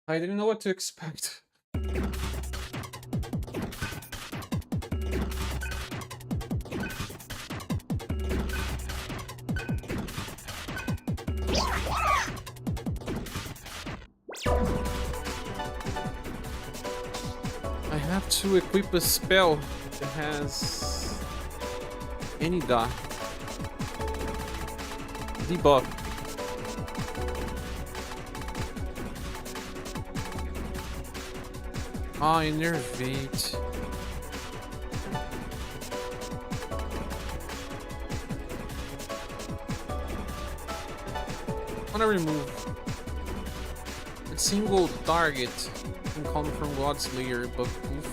I didn't know what to expect. I have to equip a spell that has any dot. Debuff. Ah, innervate. I wanna remove a single target can come from Godslayer, but oof,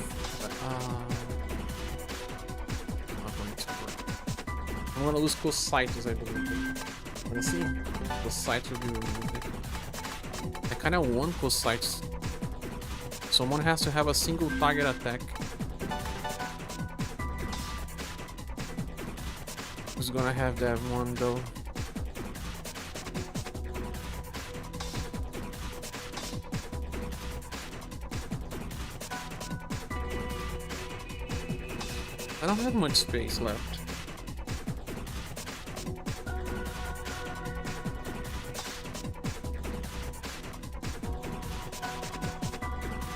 not going to work. I'm gonna lose Cositis, I believe. Let's see. Cositis will be removed. I kinda want Cositis. Someone has to have a single target attack. Who's gonna have that one though? I don't have much space left.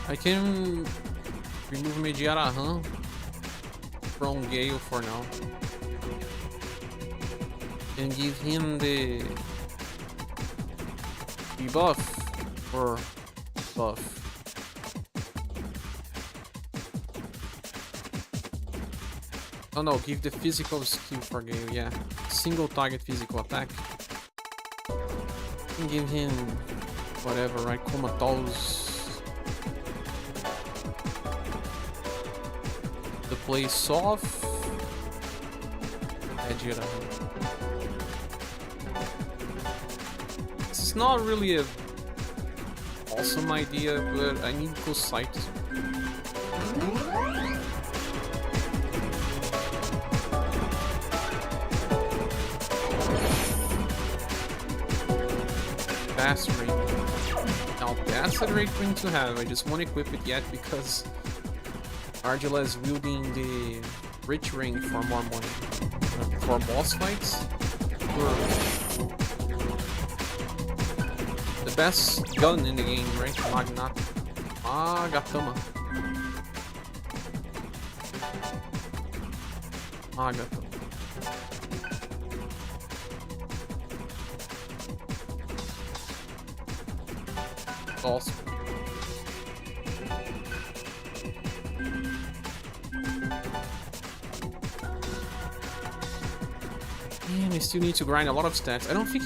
I can remove Mediarahan from Gale for now. And give him the debuff or buff. Oh no, give the physical skill for Gale, yeah. Single target physical attack. And give him whatever, right? Comatose. The play soft. It's not really a awesome idea, but I need Cositis. blast ring. Now that's a great ring to have. I just won't equip it yet because Argila is wielding the rich ring for more money. For boss fights, the best gun in the game, right? Magatama. Awesome. Man, I still need to grind a lot of stats. I don't think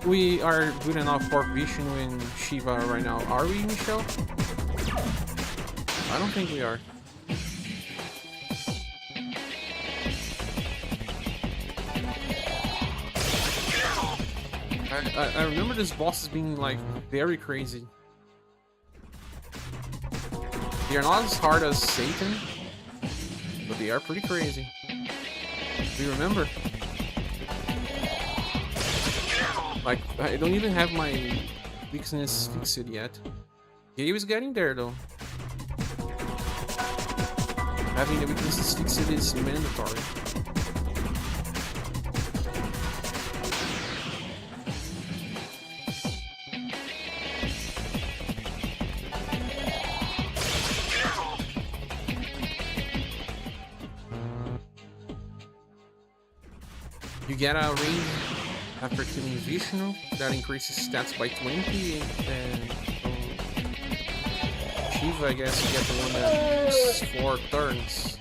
we are good enough for Vishnu and Shiva right now. Are we, Michelle? I don't think we are. I remember this boss as being like very crazy. They are not as hard as Satan, but they are pretty crazy. Do you remember? Like, I don't even have my weakness fixed yet. Gabe is getting there though. Having the weaknesses fixed is mandatory. You get a ring after killing Vishnu that increases stats by 20, and Shiva, I guess you get the one that is 4 turns.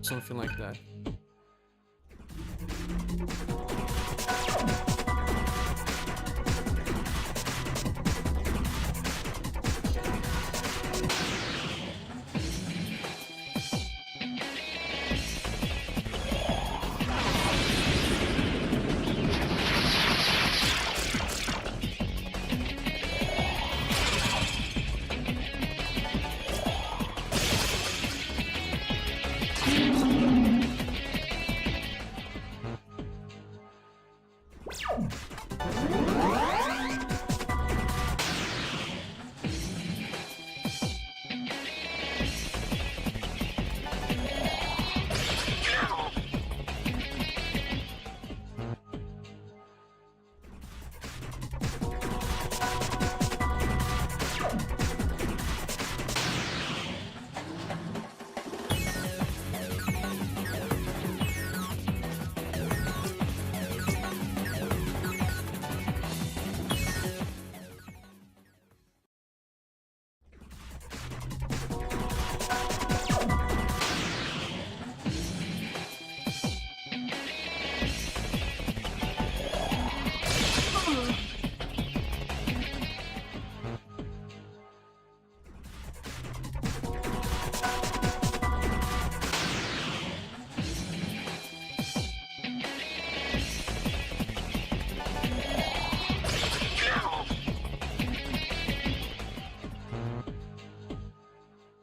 Something like that.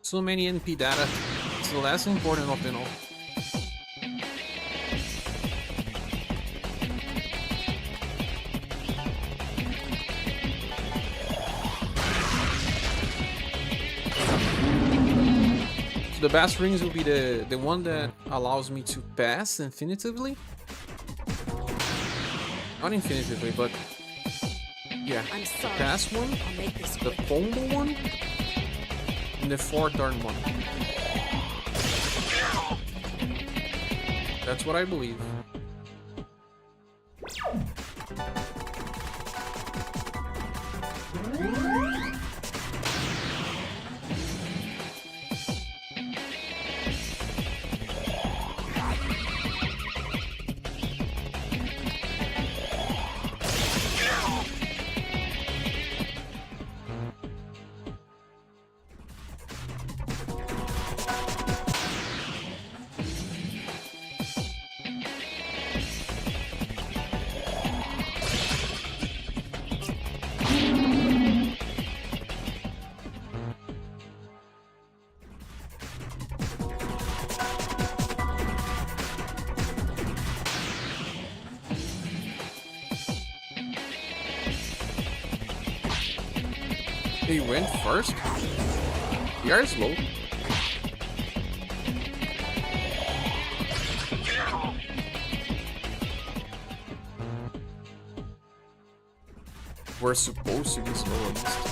So many NP data, it's the less important of them all. So the best rings will be the one that allows me to pass infinitively. Not infinitively, but yeah, I'm sorry. the pass one, I'll make this the quick. combo one, and the 4-turn one. That's what I believe. He went first? You are slow. We're supposed to be slow at least.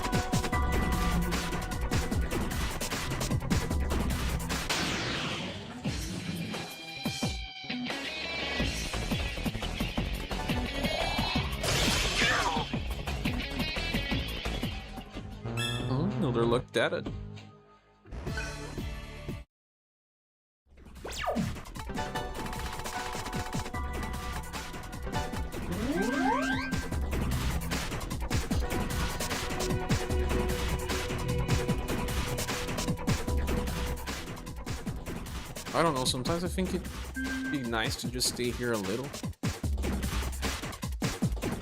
Oh, another looked at it. I don't know, sometimes I think it'd be nice to just stay here a little.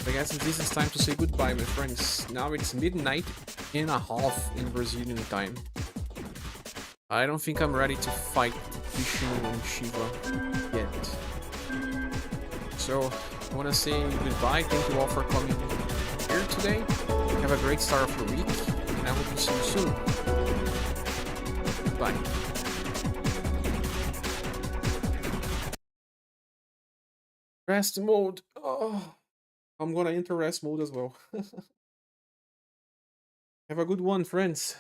I guess this is time to say goodbye, my friends. Now it's midnight and a half in Brazilian time. I don't think I'm ready to fight Vishnu and Shiva yet. So, I want to say goodbye. Thank you all for coming here today. Have a great start of your week, and I hope to see you soon. Bye. Rest mode. Oh, I'm gonna enter rest mode as well. Have a good one, friends.